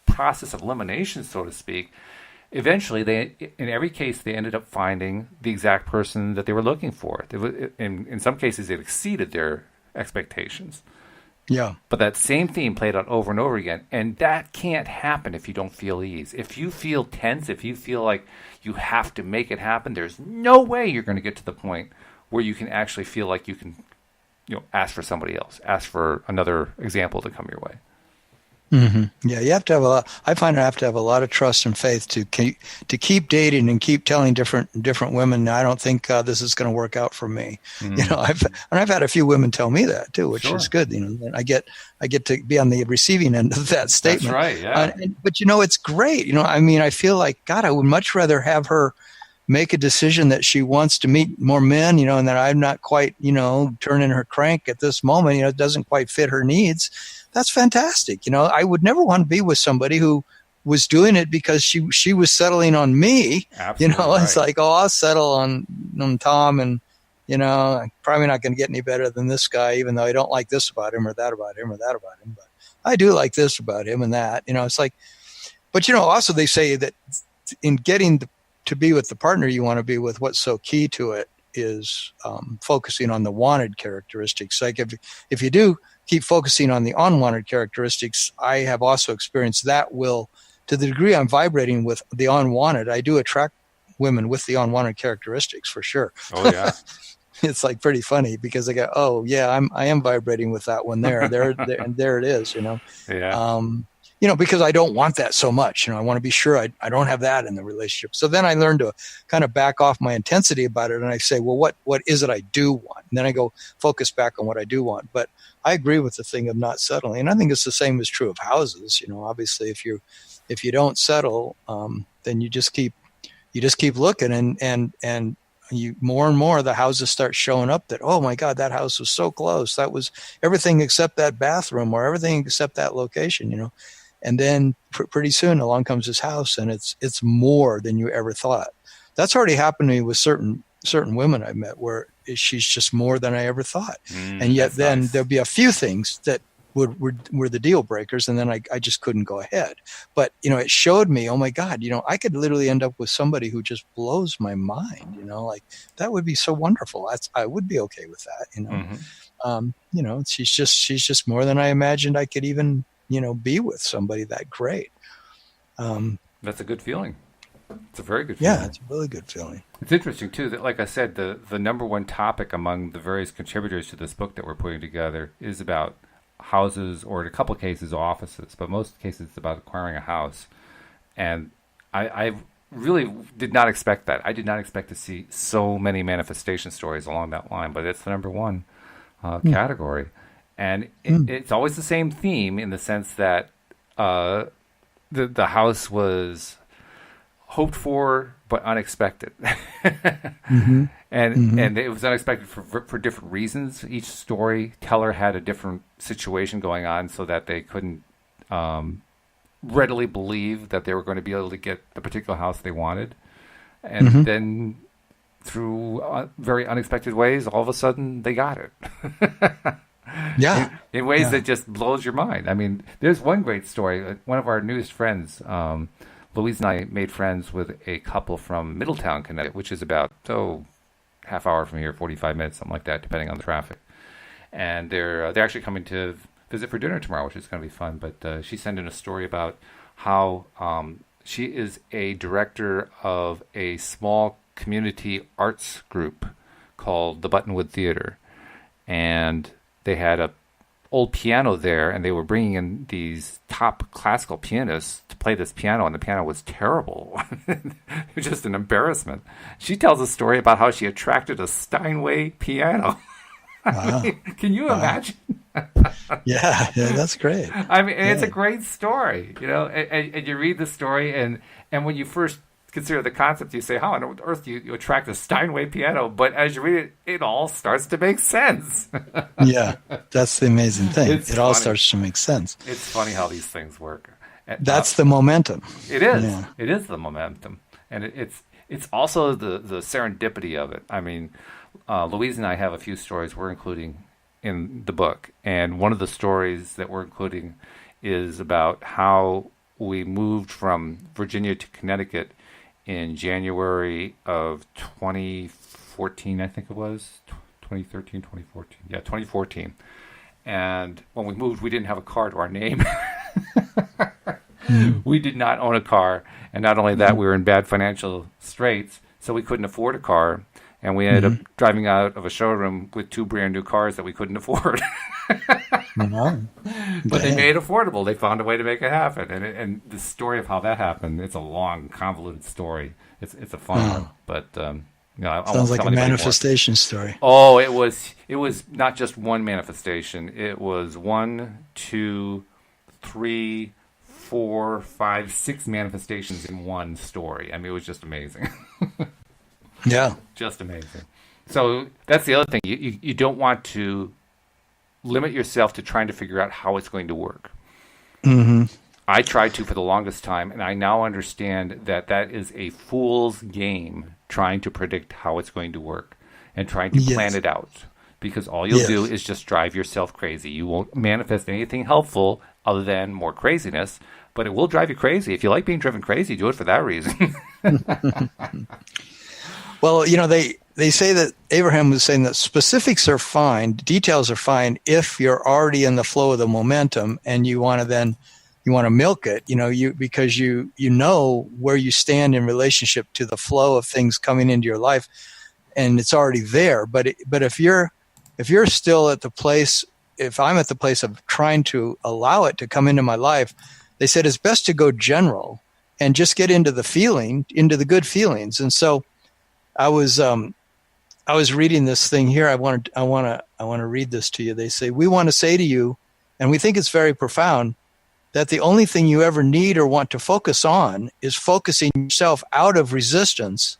process of elimination, so to speak, eventually, in every case, they ended up finding the exact person that they were looking for. In some cases, it exceeded their expectations. Yeah. But that same theme played out over and over again. And that can't happen if you don't feel ease. If you feel tense, if you feel like you have to make it happen, there's no way you're going to get to the point where you can actually feel like you can ask for somebody else, ask for another example to come your way. Yeah, you have to have I find I have to have a lot of trust and faith to keep dating and keep telling different women, I don't think this is going to work out for me. I've had a few women tell me that too, which is good. And I get to be on the receiving end of that statement. That's right. Yeah. But it's great. I feel like, God, I would much rather have her make a decision that she wants to meet more men, and that I'm not quite, turning her crank at this moment. It doesn't quite fit her needs. That's fantastic. I would never want to be with somebody who was doing it because she was settling on me. Absolutely It's like, I'll settle on Tom, and I'm probably not going to get any better than this guy, even though I don't like this about him or that about him or that about him. But I do like this about him and that. It's like, but also they say that in getting to be with the partner you want to be with, what's so key to it is focusing on the wanted characteristics. Like if you do keep focusing on the unwanted characteristics, I have also experienced that will, to the degree I'm vibrating with the unwanted, I do attract women with the unwanted characteristics for sure. Oh yeah. It's like pretty funny because I go, oh yeah, I am vibrating with that one there, and there it is, Yeah. Because I don't want that so much. I want to be sure I don't have that in the relationship. So then I learn to kind of back off my intensity about it, and I say, well, what is it I do want? And then I go focus back on what I do want. But I agree with the thing of not settling, and I think it's the same is true of houses. Obviously, if you don't settle, then you just keep looking, and you more and more the houses start showing up that, oh my God, that house was so close. That was everything except that bathroom or everything except that location, you know. And then pretty soon along comes this house, and it's more than you ever thought. That's already happened to me with certain women I've met, where she's just more than I ever thought. And yet then nice. There'll be a few things that were the deal breakers, and then I just couldn't go ahead. But, you know, it showed me, oh my God, you know, I could literally end up with somebody who just blows my mind, you know, like that would be so wonderful. I would be okay with that, you know. Mm-hmm. You know, she's just more than I imagined I could even, you know, be with somebody that great. That's a good feeling. It's a very good feeling. Yeah, it's a really good feeling. It's interesting, too, that, like I said, the number one topic among the various contributors to this book that we're putting together is about houses, or in a couple of cases, offices. But most cases, it's about acquiring a house. And I really did not expect that. I did not expect to see so many manifestation stories along that line, but it's the number one category. And it's always the same theme in the sense that the house was hoped for but unexpected. Mm-hmm. And it was unexpected for different reasons. Each storyteller had a different situation going on, so that they couldn't readily believe that they were going to be able to get the particular house they wanted. And then through very unexpected ways, all of a sudden they got it. Yeah. In ways that just blows your mind. I mean, there's one great story. One of our newest friends, Louise and I made friends with a couple from Middletown, Connecticut, which is about, half hour from here, 45 minutes, something like that, depending on the traffic. And they're actually coming to visit for dinner tomorrow, which is going to be fun. But she sent in a story about how she is a director of a small community arts group called the Buttonwood Theater. And they had a old piano there, and they were bringing in these top classical pianists to play this piano, and the piano was terrible. It was just an embarrassment. She tells a story about how she attracted a Steinway piano. Wow. I mean, can you imagine? Yeah, that's great. I mean, it's a great story, you know, and you read the story, and when you first consider the concept, you say, how on earth do you attract a Steinway piano? But as you read it, it all starts to make sense. Yeah, that's the amazing thing. It all starts to make sense. It's funny how these things work. That's the momentum. It is. Yeah. It is the momentum. And it's also the serendipity of it. I mean, Louise and I have a few stories we're including in the book. And one of the stories that we're including is about how we moved from Virginia to Connecticut in January of 2014, I think it was, 2013, 2014. Yeah, 2014. And when we moved, we didn't have a car to our name. We did not own a car. And not only that, we were in bad financial straits, so we couldn't afford a car. And we ended up driving out of a showroom with 2 brand new cars that we couldn't afford. But they made it affordable. They found a way to make it happen. And the story of how that happened, it's a long, convoluted story. It's a fun one. But you know, sounds like a manifestation story. Oh, it was not just one manifestation. It was 1, 2, 3, 4, 5, 6 manifestations in one story. I mean, it was just amazing. Yeah. Just amazing. So that's the other thing. You don't want to limit yourself to trying to figure out how it's going to work. Mm-hmm. I tried to for the longest time, and I now understand that is a fool's game, trying to predict how it's going to work and trying to plan it out. Because all you'll do is just drive yourself crazy. You won't manifest anything helpful other than more craziness, but it will drive you crazy. If you like being driven crazy, do it for that reason. Well, you know, they say that Abraham was saying that specifics are fine, details are fine if you're already in the flow of the momentum and you want to milk it, you know, because you know where you stand in relationship to the flow of things coming into your life, and it's already there. But if you're still at the place, if I'm at the place of trying to allow it to come into my life, they said it's best to go general and just get into the good feelings. And so I was reading this thing here. I want to read this to you. They say, we want to say to you, and we think it's very profound, that the only thing you ever need or want to focus on is focusing yourself out of resistance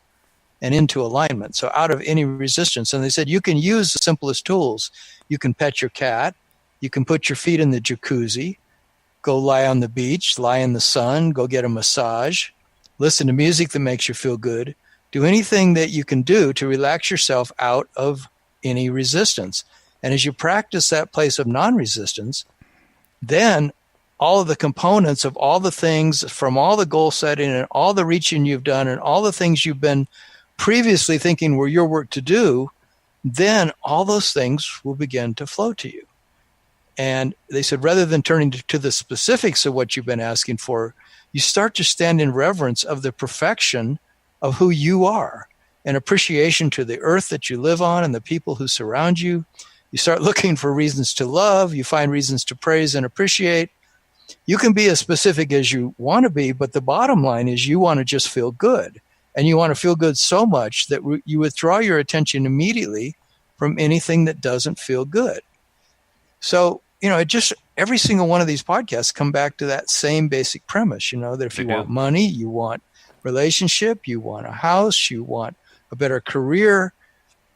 and into alignment. So out of any resistance. And they said you can use the simplest tools. You can pet your cat. You can put your feet in the jacuzzi, go lie on the beach, lie in the sun, go get a massage, listen to music that makes you feel good. Do anything that you can do to relax yourself out of any resistance. And as you practice that place of non-resistance, then all of the components of all the things from all the goal setting and all the reaching you've done and all the things you've been previously thinking were your work to do, then all those things will begin to flow to you. And they said, rather than turning to the specifics of what you've been asking for, you start to stand in reverence of the perfection of who you are and appreciation to the earth that you live on and the people who surround you. You start looking for reasons to love. You find reasons to praise and appreciate. You can be as specific as you want to be, but the bottom line is you want to just feel good. And you want to feel good so much that you withdraw your attention immediately from anything that doesn't feel good. So, it just, every single one of these podcasts come back to that same basic premise, that if you want money, you want relationship, you want a house, you want a better career,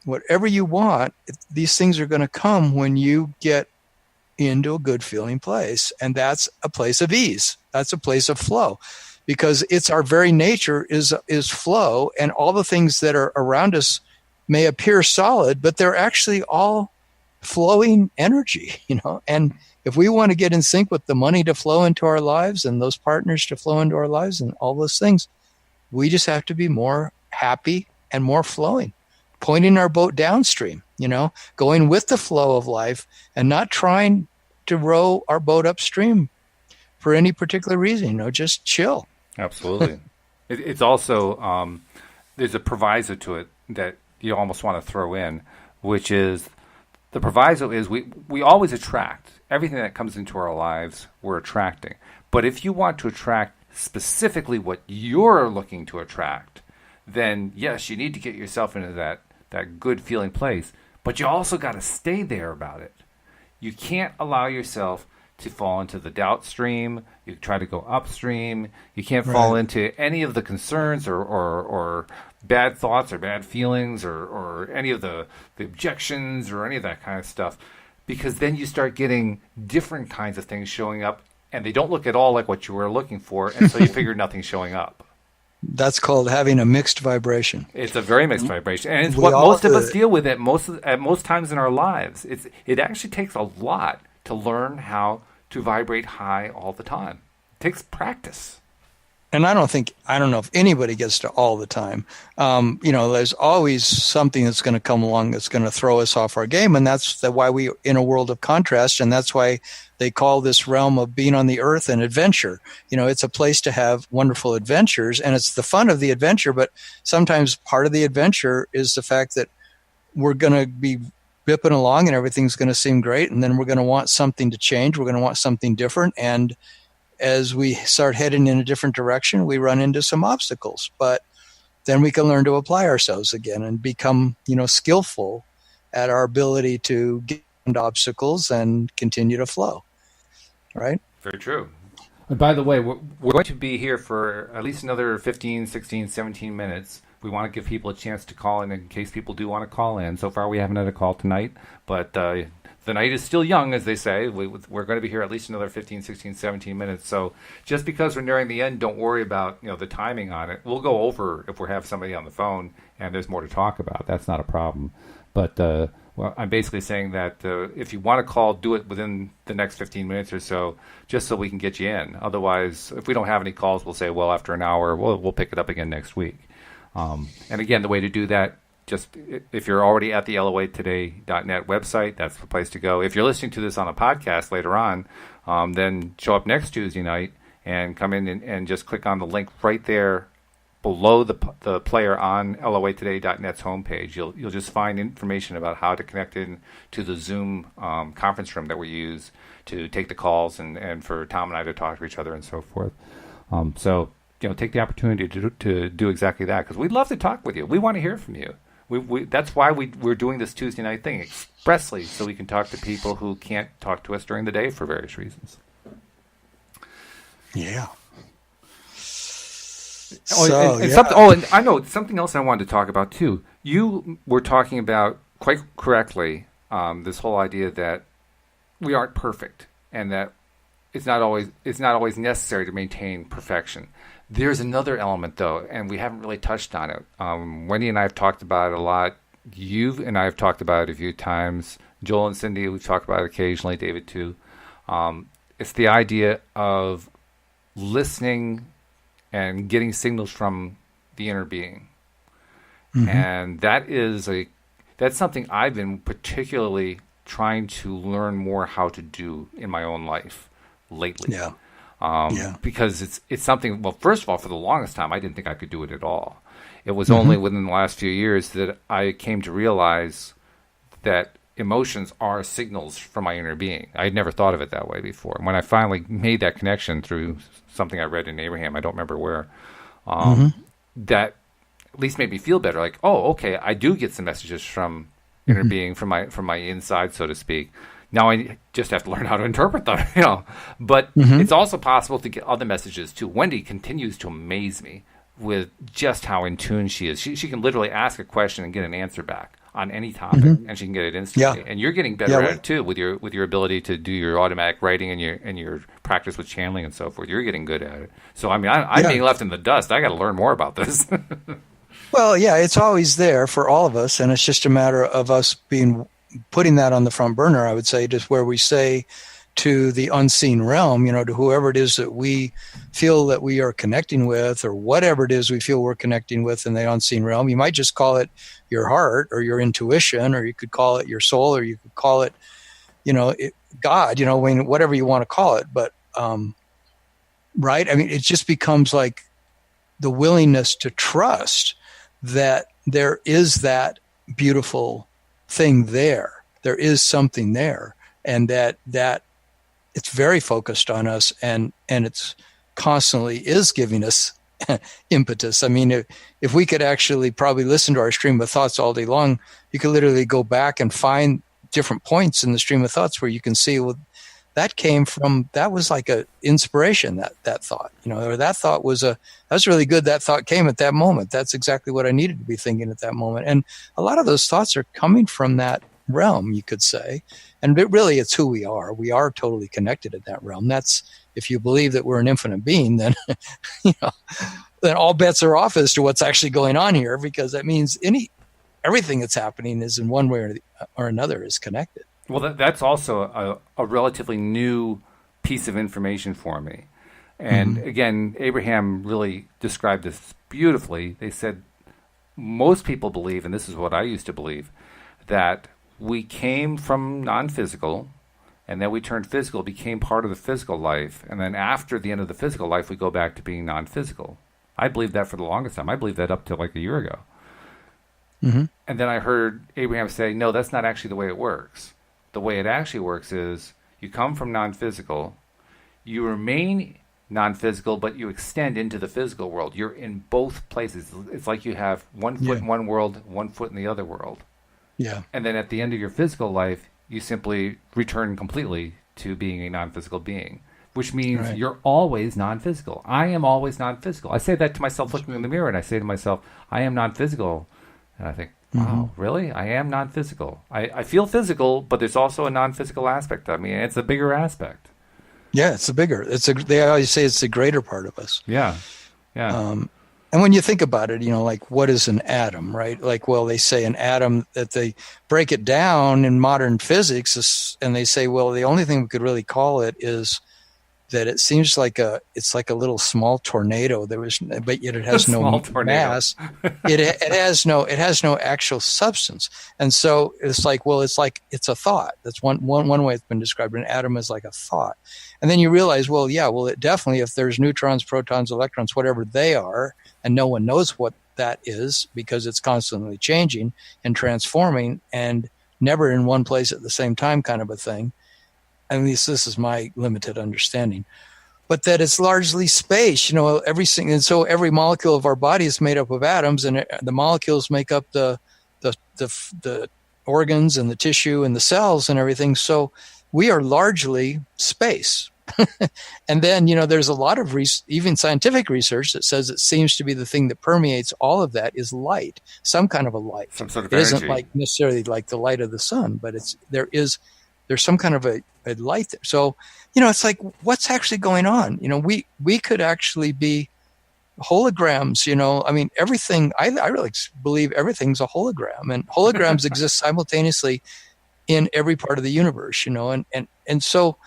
whatever you want, these things are going to come when you get into a good feeling place. And that's a place of ease. That's a place of flow, because it's our very nature is flow, and all the things that are around us may appear solid, but they're actually all flowing energy, and if we want to get in sync with the money to flow into our lives and those partners to flow into our lives and all those things, we just have to be more happy and more flowing, pointing our boat downstream, going with the flow of life and not trying to row our boat upstream for any particular reason, just chill. Absolutely. It's also, there's a proviso to it that you almost want to throw in, which is, the proviso is we always attract. Everything that comes into our lives, we're attracting. But if you want to attract specifically what you're looking to attract, then yes, you need to get yourself into that good feeling place. But you also got to stay there about it. You can't allow yourself to fall into the doubt stream. You try to go upstream. You can't fall into any of the concerns or bad thoughts or bad feelings or any of the objections or any of that kind of stuff, because then you start getting different kinds of things showing up, and they don't look at all like what you were looking for, and so you figure nothing's showing up. That's called having a mixed vibration. It's a very mixed vibration, and it's what most of us deal with at most times in our lives. It actually takes a lot to learn how to vibrate high all the time. It takes practice. And I don't know if anybody gets to all the time. There's always something that's going to come along that's going to throw us off our game. And that's why we're in a world of contrast. And that's why they call this realm of being on the earth an adventure. It's a place to have wonderful adventures, and it's the fun of the adventure. But sometimes part of the adventure is the fact that we're going to be bipping along and everything's going to seem great. And then we're going to want something to change. We're going to want something different. And as we start heading in a different direction, we run into some obstacles, but then we can learn to apply ourselves again and become, skillful at our ability to get around obstacles and continue to flow. Right? Very true. And by the way, we're going to be here for at least another 15, 16, 17 minutes. We want to give people a chance to call in case people do want to call in. So far, we haven't had a call tonight, but the night is still young, as they say. We're going to be here at least another 15, 16, 17 minutes. So just because we're nearing the end, don't worry about the timing on it. We'll go over if we have somebody on the phone and there's more to talk about. That's not a problem. But I'm basically saying that if you want to call, do it within the next 15 minutes or so, just so we can get you in. Otherwise, if we don't have any calls, we'll say, well, after an hour, we'll pick it up again next week. And again, the way to do that, just if you're already at the LOAtoday.net website, that's the place to go. If you're listening to this on a podcast later on, then show up next Tuesday night and come in and just click on the link right there below the player on LOAtoday.net's homepage. You'll just find information about how to connect in to the Zoom conference room that we use to take the calls and for Tom and I to talk to each other and so forth. So take the opportunity to do exactly that, because we'd love to talk with you. We want to hear from you. That's why we're doing this Tuesday night thing expressly, so we can talk to people who can't talk to us during the day for various reasons. Yeah. And I know something else I wanted to talk about too. You were talking about quite correctly this whole idea that we aren't perfect and that it's not always necessary to maintain perfection. There's another element though, and we haven't really touched on it. Wendy and I have talked about it a lot. You and I have talked about it a few times. Joel and Cindy, we've talked about it occasionally. David too. It's the idea of listening and getting signals from the inner being. Mm-hmm. And that's something I've been particularly trying to learn more how to do in my own life lately. Because it's something, well, first of all, for the longest time, I didn't think I could do it at all. It was only within the last few years that I came to realize that emotions are signals from my inner being. I had never thought of it that way before. When I finally made that connection through something I read in Abraham, I don't remember where, that at least made me feel better. Like, oh, okay, I do get some messages from inner being, from my inside, so to speak. Now I just have to learn how to interpret them, But it's also possible to get other messages too. Wendy continues to amaze me with just how in tune she is. She can literally ask a question and get an answer back on any topic, and she can get it instantly. Yeah. And you're getting better at it too with your ability to do your automatic writing and your practice with channeling and so forth. You're getting good at it. So I mean, I'm being left in the dust. I got to learn more about this. Well, yeah, it's always there for all of us, and it's just a matter of us putting that on the front burner. I would say, just where we say to the unseen realm, to whoever it is that we feel that we are connecting with, or whatever it is we feel we're connecting with in the unseen realm. You might just call it your heart or your intuition, or you could call it your soul, or you could call it, God, whatever you want to call it. But, right. I mean, it just becomes like the willingness to trust that there is that beautiful thing there. There is something there, and that it's very focused on us, and it's constantly is giving us impetus. I mean, if we could actually probably listen to our stream of thoughts all day long, you could literally go back and find different points in the stream of thoughts where you can see, well, that was like a inspiration, that thought, or that thought that's really good. That thought came at that moment. That's exactly what I needed to be thinking at that moment. And a lot of those thoughts are coming from that realm, you could say. And really, it's who we are. We are totally connected at that realm. That's, if you believe that we're an infinite being, then, then all bets are off as to what's actually going on here, because that means everything that's happening is in one way or another is connected. Well, that's also a relatively new piece of information for me. And again, Abraham really described this beautifully. They said most people believe, and this is what I used to believe, that we came from non-physical, and then we turned physical, became part of the physical life, and then after the end of the physical life, we go back to being non-physical. I believed that for the longest time. I believed that up to like a year ago. And then I heard Abraham say, no, that's not actually the way it works. The way it actually works is you come from non-physical, you remain non-physical, but you extend into the physical world. You're in both places. It's like you have one foot in one world, one foot in the other world. Yeah. And then at the end of your physical life, you simply return completely to being a non-physical being, which means you're always non-physical. I am always non-physical. I say that to myself looking in the mirror, and I say to myself, I am non-physical. And I think, wow, really? I am non-physical. I feel physical, but there's also a non-physical aspect of me, and it's a bigger aspect. Yeah, they always say it's the greater part of us. Yeah. And when you think about it, like, what is an atom, right? Like, well, they say an atom, that they break it down in modern physics, and they say, well, the only thing we could really call it is that it seems like it's like a little small tornado. But yet it has no mass. It has no actual substance. And so it's like it's a thought. That's one way it's been described. An atom is like a thought. And then you realize, it definitely, if there's neutrons, protons, electrons, whatever they are, and no one knows what that is because it's constantly changing and transforming and never in one place at the same time, kind of a thing. At least this is my limited understanding, but that it's largely space, everything. And so every molecule of our body is made up of atoms, and the molecules make up the organs and the tissue and the cells and everything. So we are largely space. And then, there's a lot of even scientific research that says it seems to be the thing that permeates all of that is light, some kind of a light. Some sort of it energy. Isn't like necessarily like the light of the sun, but there's some kind of a light there. So, it's like, what's actually going on? We could actually be holograms, I mean, everything, I really believe everything's a hologram, and holograms exist simultaneously in every part of the universe, and so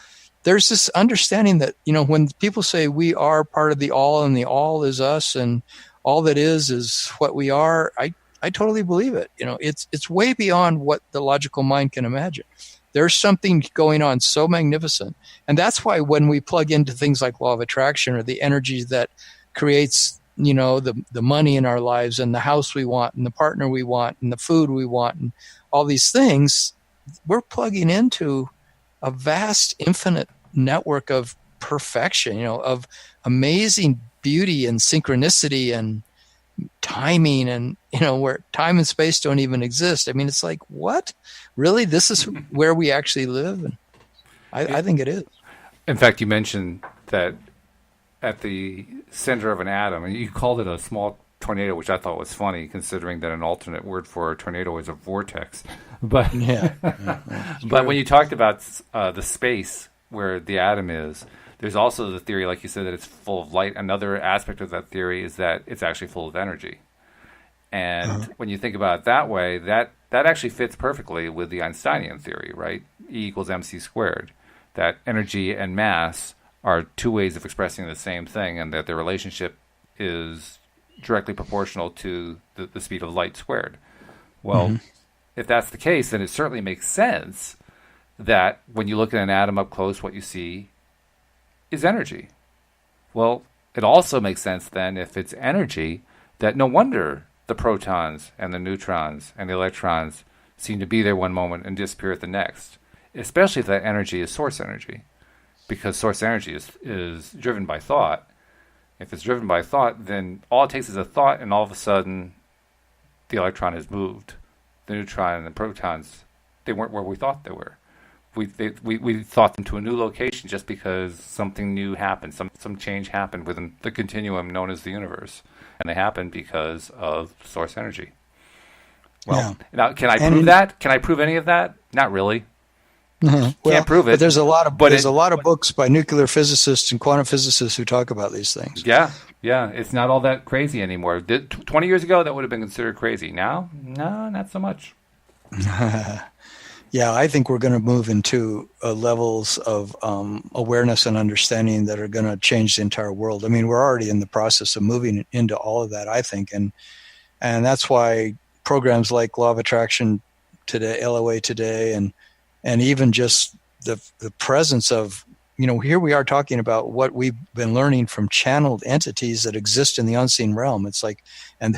there's this understanding that, when people say we are part of the all and the all is us and all that is what we are, I totally believe it. It's way beyond what the logical mind can imagine. There's something going on so magnificent. And that's why when we plug into things like law of attraction or the energy that creates, the money in our lives and the house we want and the partner we want and the food we want and all these things, we're plugging into a vast, infinite network of perfection, of amazing beauty and synchronicity and timing, and where time and space don't even exist. I mean, it's like, what? Really? This is where we actually live? And I think it is. In fact, you mentioned that at the center of an atom, and you called it a small tornado, which I thought was funny, considering that an alternate word for a tornado is a vortex. But but when you talked about the space where the atom is, there's also the theory, like you said, that it's full of light. Another aspect of that theory is that it's actually full of energy. And when you think about it that way, that actually fits perfectly with the Einsteinian theory, right? E equals mc squared. That energy and mass are two ways of expressing the same thing, and that their relationship is directly proportional to the speed of light squared. Well, if that's the case, then it certainly makes sense that when you look at an atom up close, what you see is energy. Well, it also makes sense then, if it's energy, that no wonder the protons and the neutrons and the electrons seem to be there one moment and disappear at the next, especially if that energy is source energy, because source energy is driven by thought. If it's driven by thought, then all it takes is a thought, and all of a sudden the electron has moved. The neutron and the protons, they weren't where we thought they were. We thought them to a new location just because something new happened, some change happened within the continuum known as the universe. And they happened because of source energy. Well, now, can I prove that? Can I prove any of that? Not really. Can't prove it. But there's a lot of a lot of books by nuclear physicists and quantum physicists who talk about these things. Yeah. It's not all that crazy anymore. 20 years ago, that would have been considered crazy. Now, no, not so much. Yeah, I think we're going to move into levels of awareness and understanding that are going to change the entire world. I mean, we're already in the process of moving into all of that, I think, and that's why programs like Law of Attraction today, LOA today, and even just the presence of, here we are talking about what we've been learning from channeled entities that exist in the unseen realm. It's like, and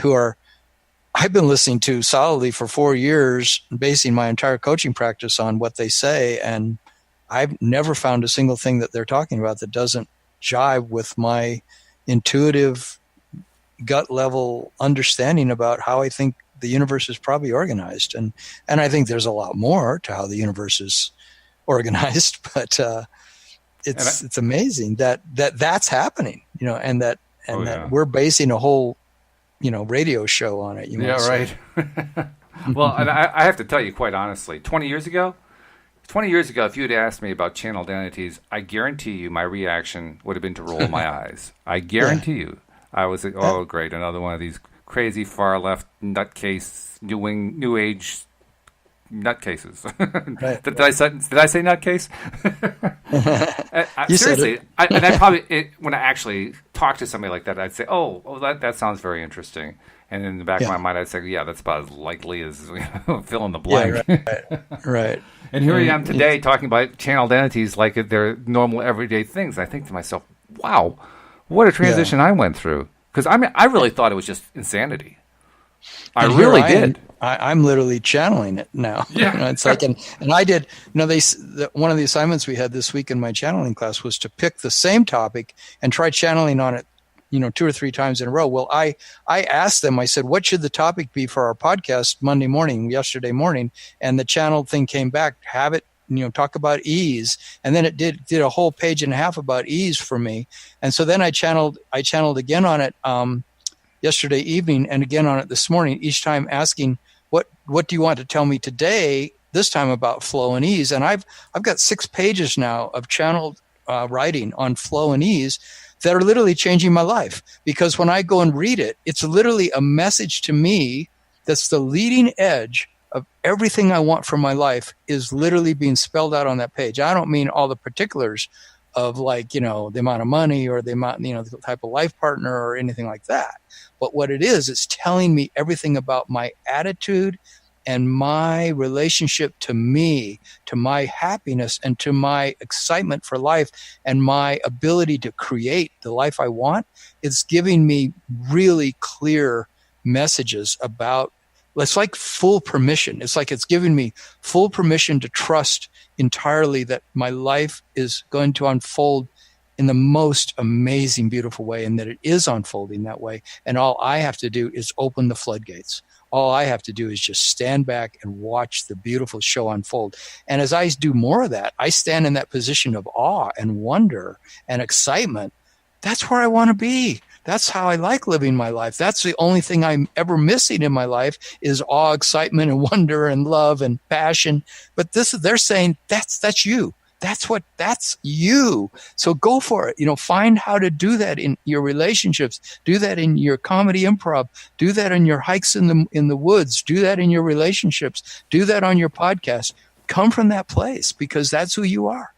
I've been listening to solidly for 4 years, basing my entire coaching practice on what they say, and I've never found a single thing that they're talking about that doesn't jive with my intuitive, gut level understanding about how I think the universe is probably organized. And I think there's a lot more to how the universe is organized, but it's amazing that's happening, and that we're basing a whole radio show on it. Right. Well, and I have to tell you, quite honestly, 20 years ago, if you had asked me about channeled entities, I guarantee you my reaction would have been to roll my eyes. I guarantee you. I was like, oh, great, another one of these crazy far-left nutcase, new age nutcases. Right. Did I say nutcase? Seriously, when I actually talk to somebody like that, I'd say, oh, that sounds very interesting. And in the back of my mind, I'd say, yeah, that's about as likely as fill in the blank. Yeah, right. And here I am today talking about channeled entities like they're normal everyday things. I think to myself, wow, what a transition I went through. Because I really thought it was just insanity. I really did. I'm literally channeling it now. Yeah. It's like, and I did, one of the assignments we had this week in my channeling class was to pick the same topic and try channeling on it, 2 or 3 times in a row. Well, I asked them, I said, what should the topic be for our podcast yesterday morning? And the channeled thing came back, have it talk about ease. And then it did a whole page and a half about ease for me. And so then I channeled again on it yesterday evening and again on it this morning, each time asking, what do you want to tell me today, this time about flow and ease? And I've got 6 pages now of channeled writing on flow and ease that are literally changing my life. Because when I go and read it, it's literally a message to me that's the leading edge of everything I want from my life is literally being spelled out on that page. I don't mean all the particulars of the amount of money or the amount, the type of life partner or anything like that. But what it is, it's telling me everything about my attitude and my relationship to me, to my happiness and to my excitement for life and my ability to create the life I want. It's giving me really clear messages about, it's like full permission. It's like it's giving me full permission to trust entirely that my life is going to unfold in the most amazing, beautiful way, and that it is unfolding that way. And all I have to do is open the floodgates. All I have to do is just stand back and watch the beautiful show unfold. And as I do more of that, I stand in that position of awe and wonder and excitement. That's where I want to be. That's how I like living my life. That's the only thing I'm ever missing in my life is awe, excitement, and wonder and love and passion. But they're saying that's you. That's you. So go for it. Find how to do that in your relationships. Do that in your comedy improv. Do that in your hikes in the woods. Do that in your relationships. Do that on your podcast. Come from that place because that's who you are.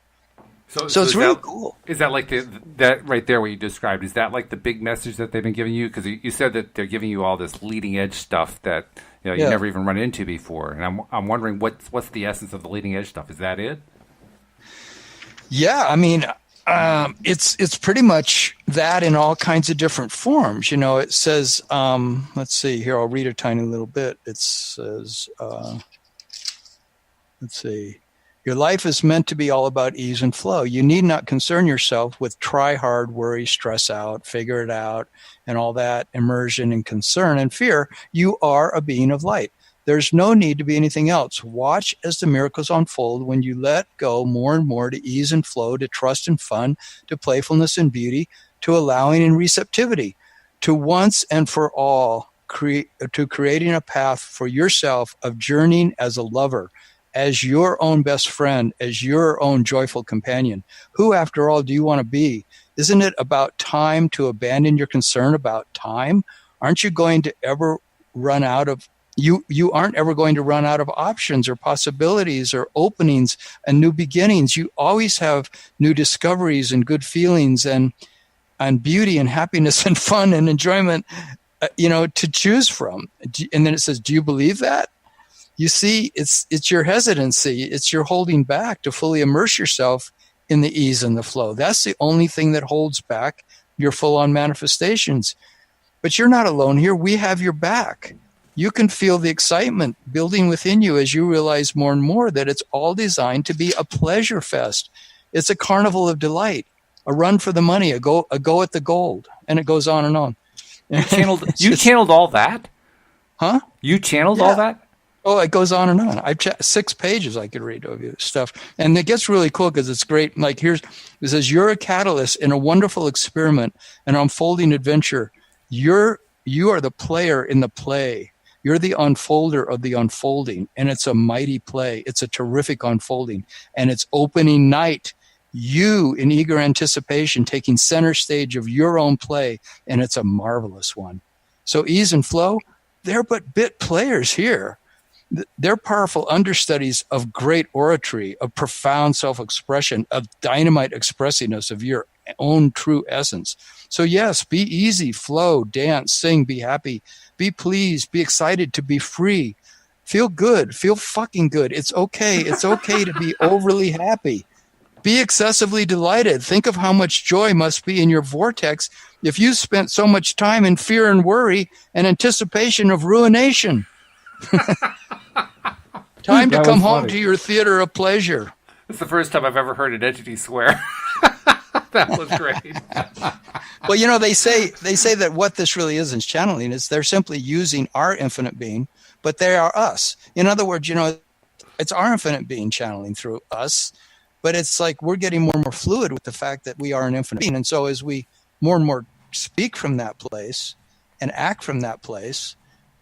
So it's really cool. Is that like that right there what you described? Is that like the big message that they've been giving you? Because you said that they're giving you all this leading edge stuff that you never even run into before. And I'm wondering what's the essence of the leading edge stuff? Is that it? Yeah, I mean, it's pretty much that in all kinds of different forms. It says, let's see here. I'll read a tiny little bit. It says, let's see. Your life is meant to be all about ease and flow. You need not concern yourself with try hard, worry, stress out, figure it out, and all that immersion and concern and fear. You are a being of light. There's no need to be anything else. Watch as the miracles unfold when you let go more and more to ease and flow, to trust and fun, to playfulness and beauty, to allowing and receptivity, to once and for all to creating a path for yourself of journeying as a lover, as your own best friend, as your own joyful companion. Who, after all, do you want to be? Isn't it about time to abandon your concern about time? Aren't you going to ever run out of You aren't ever going to run out of options or possibilities or openings and new beginnings. You always have new discoveries and good feelings and beauty and happiness and fun and enjoyment, to choose from. And then it says, do you believe that? You see, it's your hesitancy. It's your holding back to fully immerse yourself in the ease and the flow. That's the only thing that holds back your full-on manifestations. But you're not alone here. We have your back. You can feel the excitement building within you as you realize more and more that it's all designed to be a pleasure fest. It's a carnival of delight, a run for the money, a go at the gold, and it goes on and on. You channeled all that? Huh? You channeled all that? Oh, it goes on and on. I've 6 pages I could read of you stuff. And it gets really cool because it's great. Like it says, you're a catalyst in a wonderful experiment, an unfolding adventure. You are the player in the play. You're the unfolder of the unfolding, and it's a mighty play. It's a terrific unfolding, and it's opening night. You, in eager anticipation, taking center stage of your own play, and it's a marvelous one. So ease and flow, they're but bit players here. They're powerful understudies of great oratory, of profound self-expression, of dynamite expressiness of your own true essence. So yes, be easy, flow, dance, sing, be happy, be pleased, be excited to be free. Feel good, feel fucking good. It's okay. It's okay to be overly happy. Be excessively delighted. Think of how much joy must be in your vortex if you spent so much time in fear and worry and anticipation of ruination. Time to come home to your theater of pleasure. It's the first time I've ever heard an entity swear. That was great. Well, they say that what this really is channeling is they're simply using our infinite being, but they are us. In other words, it's our infinite being channeling through us, but it's like we're getting more and more fluid with the fact that we are an infinite being. And so as we more and more speak from that place and act from that place,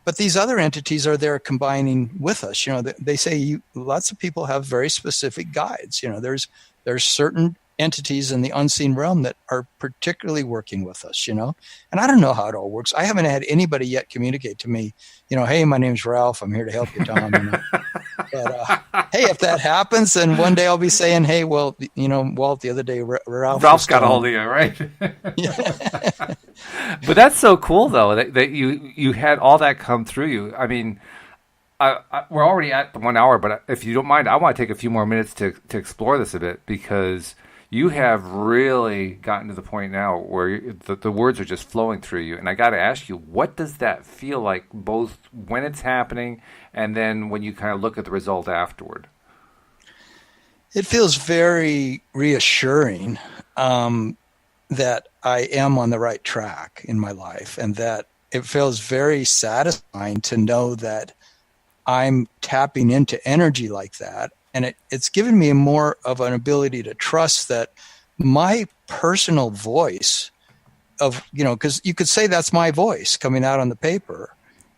but these other entities are there combining with us. They say lots of people have very specific guides. There's certain entities in the unseen realm that are particularly working with us, and I don't know how it all works. I haven't had anybody yet communicate to me, hey, my name's Ralph. I'm here to help you, Tom. But hey, if that happens, then one day I'll be saying, hey, well, Walt, the other day, Ralph's got a hold of you, right? Yeah. But that's so cool, though, that you had all that come through you. I mean, we're already at the 1 hour, but if you don't mind, I want to take a few more minutes to explore this a bit, because you have really gotten to the point now where the words are just flowing through you. And I got to ask you, what does that feel like, both when it's happening and then when you kind of look at the result afterward? It feels very reassuring that I am on the right track in my life, and that it feels very satisfying to know that I'm tapping into energy like that. And it's given me more of an ability to trust that my personal voice because you could say that's my voice coming out on the paper,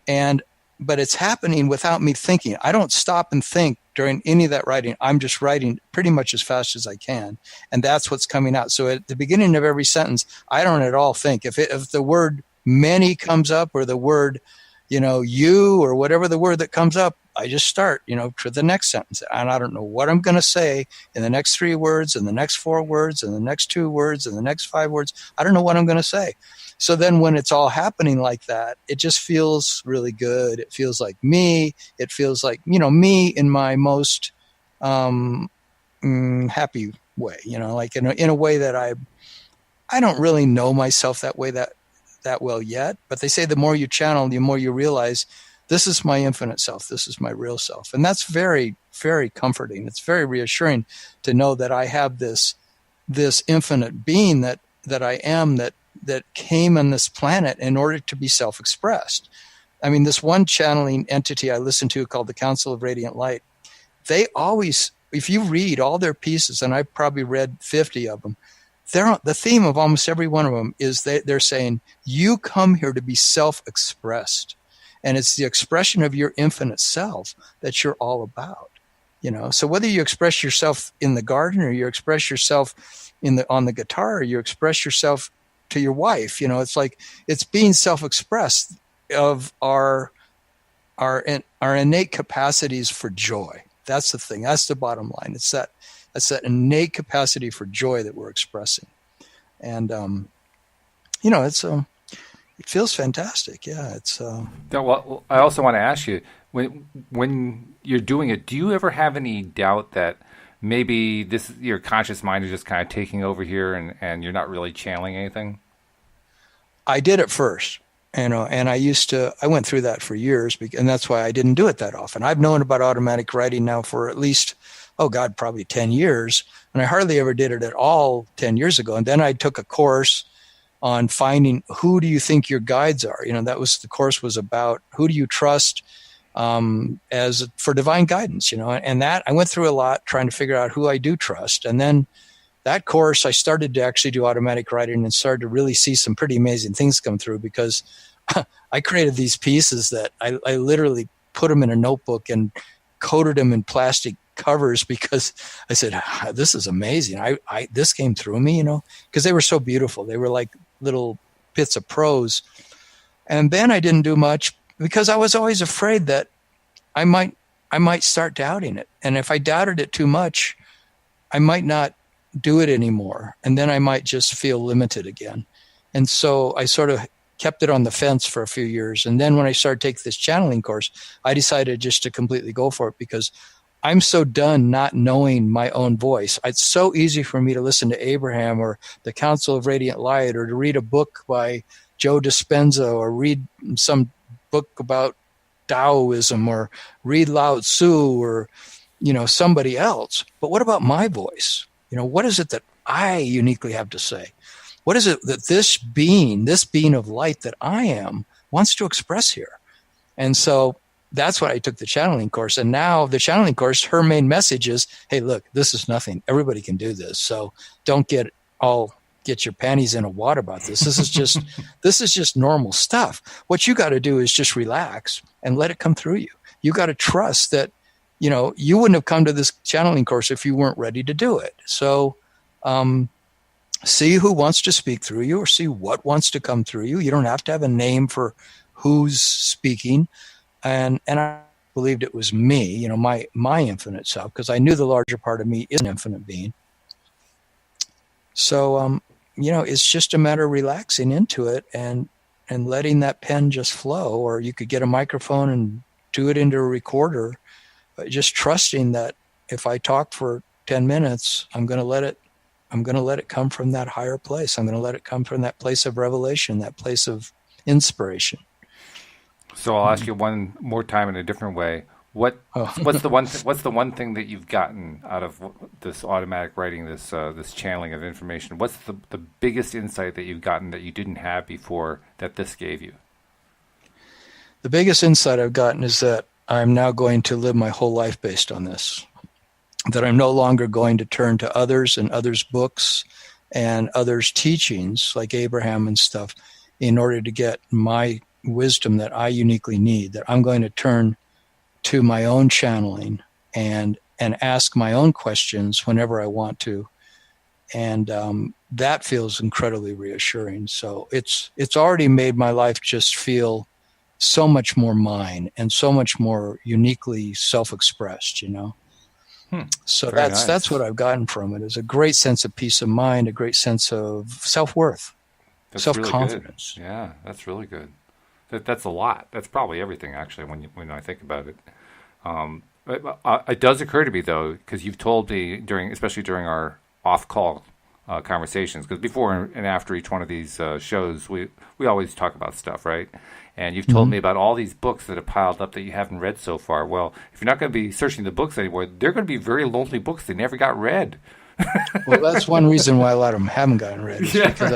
but it's happening without me thinking. I don't stop and think during any of that writing. I'm just writing pretty much as fast as I can, and that's what's coming out. So at the beginning of every sentence, I don't at all think. If the word many comes up, or the word, you, or whatever the word that comes up, I just start, to the next sentence. And I don't know what I'm going to say in the next 3 words, and the next 4 words, and the next 2 words, and the next 5 words. I don't know what I'm going to say. So then when it's all happening like that, it just feels really good. It feels like me. It feels like, me in my most happy way, like in a way that I don't really know myself that way that well yet. But they say the more you channel, the more you realize, this is my infinite self. This is my real self. And that's very, very comforting. It's very reassuring to know that I have this infinite being that I am, that came on this planet in order to be self-expressed. I mean, this one channeling entity I listened to called the Council of Radiant Light, they always, if you read all their pieces, and I've probably read 50 of them, the theme of almost every one of them is they're saying, you come here to be self-expressed. And it's the expression of your infinite self that you're all about, So whether you express yourself in the garden, or you express yourself on the guitar, or you express yourself to your wife, it's like it's being self-expressed of our innate capacities for joy. That's the thing. That's the bottom line. It's that innate capacity for joy that we're expressing, and it feels fantastic. Yeah, it's. Well, I also want to ask you, when you're doing it, do you ever have any doubt that maybe your conscious mind is just kind of taking over here, and you're not really channeling anything? I did at first, and I went through that for years, and that's why I didn't do it that often. I've known about automatic writing now for at least, probably 10 years, and I hardly ever did it at all 10 years ago. And then I took a course on finding, who do you think your guides are? The course was about, who do you trust for divine guidance, and that I went through a lot trying to figure out who I do trust. And then that course, I started to actually do automatic writing and started to really see some pretty amazing things come through, because I created these pieces that I literally put them in a notebook and coated them in plastic covers, because I said, this is amazing. This came through me, because they were so beautiful. They were like little bits of prose. And then I didn't do much, because I was always afraid that I might start doubting it. And if I doubted it too much, I might not do it anymore. And then I might just feel limited again. And so I sort of kept it on the fence for a few years. And then when I started taking this channeling course, I decided just to completely go for it, because I'm so done not knowing my own voice. It's so easy for me to listen to Abraham or the Council of Radiant Light, or to read a book by Joe Dispenza, or read some book about Taoism, or read Lao Tzu, or, somebody else. But what about my voice? What is it that I uniquely have to say? What is it that this being of light that I am, wants to express here? And so that's why I took the channeling course. And now the channeling course, her main message is, hey, look, this is nothing. Everybody can do this. So don't get your panties in a wad about this. This is just normal stuff. What you got to do is just relax and let it come through you. You got to trust that, you wouldn't have come to this channeling course if you weren't ready to do it. So, see who wants to speak through you, or see what wants to come through you. You don't have to have a name for who's speaking. And I believed it was me, my infinite self, because I knew the larger part of me is an infinite being. So, it's just a matter of relaxing into it and letting that pen just flow. Or you could get a microphone and do it into a recorder, but just trusting that if I talk for 10 minutes, I'm going to let it come from that higher place. I'm going to let it come from that place of revelation, that place of inspiration. So I'll ask you one more time in a different way. What's the one thing that you've gotten out of this automatic writing, this channeling of information? What's the biggest insight that you've gotten that you didn't have before that this gave you? The biggest insight I've gotten is that I'm now going to live my whole life based on this. That I'm no longer going to turn to others and others' books and others' teachings like Abraham and stuff in order to get my wisdom that I uniquely need. That I'm going to turn to my own channeling and ask my own questions whenever I want to. And that feels incredibly reassuring. So it's already made my life just feel so much more mine and so much more uniquely self-expressed, So Very nice. That's what I've gotten from it, is a great sense of peace of mind, a great sense of self-worth, self-confidence. Really good. Yeah, that's really good. That's a lot. That's probably everything, actually, when I think about it. It does occur to me, though, because you've told me especially during our off-call conversations, because before and after each one of these shows, we always talk about stuff, right? And you've told me about all these books that have piled up that you haven't read so far. Well, if you're not going to be searching the books anymore, they're going to be very lonely books that never got read. Well, that's one reason why a lot of them haven't gotten read. Because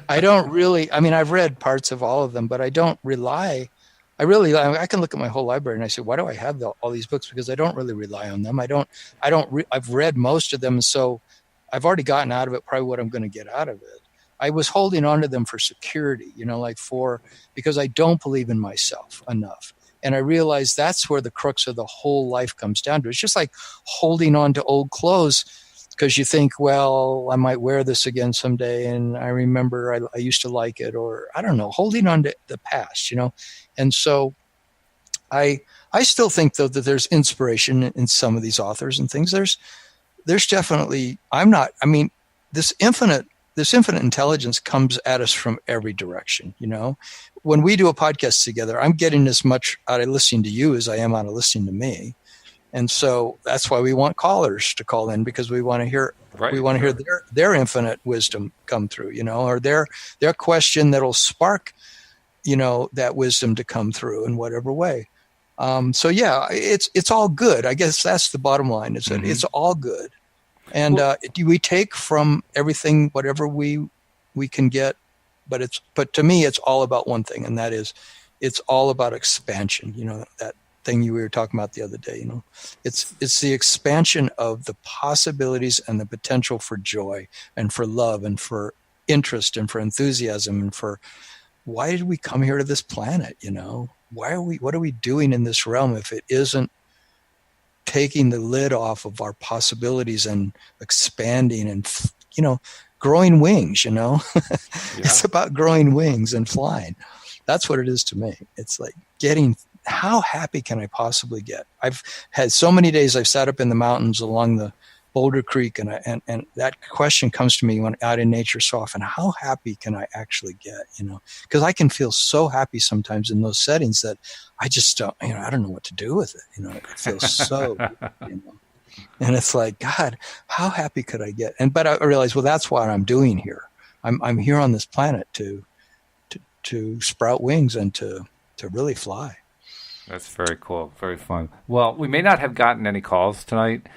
I don't really, I've read parts of all of them, but I don't rely. I can look at my whole library and I say, why do I have all these books? Because I don't really rely on them. I've read most of them. So I've already gotten out of it probably what I'm going to get out of it. I was holding on to them for security, because I don't believe in myself enough. And I realized that's where the crux of the whole life comes down to. It's just like holding on to old clothes because you think, well, I might wear this again someday. And I remember I used to like it, or I don't know, holding on to the past, And so I still think, though, that there's inspiration in some of these authors and things. There's definitely, this infinite intelligence comes at us from every direction. When we do a podcast together, I'm getting as much out of listening to you as I am out of listening to me. And so that's why we want callers to call in, because we want to hear, their infinite wisdom come through, or their question that'll spark, that wisdom to come through in whatever way. So yeah, it's all good. I guess that's the bottom line, is that it's all good. And we take from everything whatever we can get, but to me it's all about one thing, and that is it's all about expansion. That thing we were talking about the other day. It's the expansion of the possibilities and the potential for joy and for love and for interest and for enthusiasm and for why did we come here to this planet? What are we doing in this realm if it isn't taking the lid off of our possibilities and expanding and, growing wings, Yeah. It's about growing wings and flying. That's what it is to me. It's like how happy can I possibly get? I've had so many days I've sat up in the mountains along the Boulder Creek, and that question comes to me when out in nature so often: how happy can I actually get? Because I can feel so happy sometimes in those settings that I just don't, I don't know what to do with it. It feels so, and it's like, God, how happy could I get? But I realized, well, that's what I'm doing here. I'm here on this planet to sprout wings and to really fly. That's very cool. Very fun. Well, we may not have gotten any calls tonight,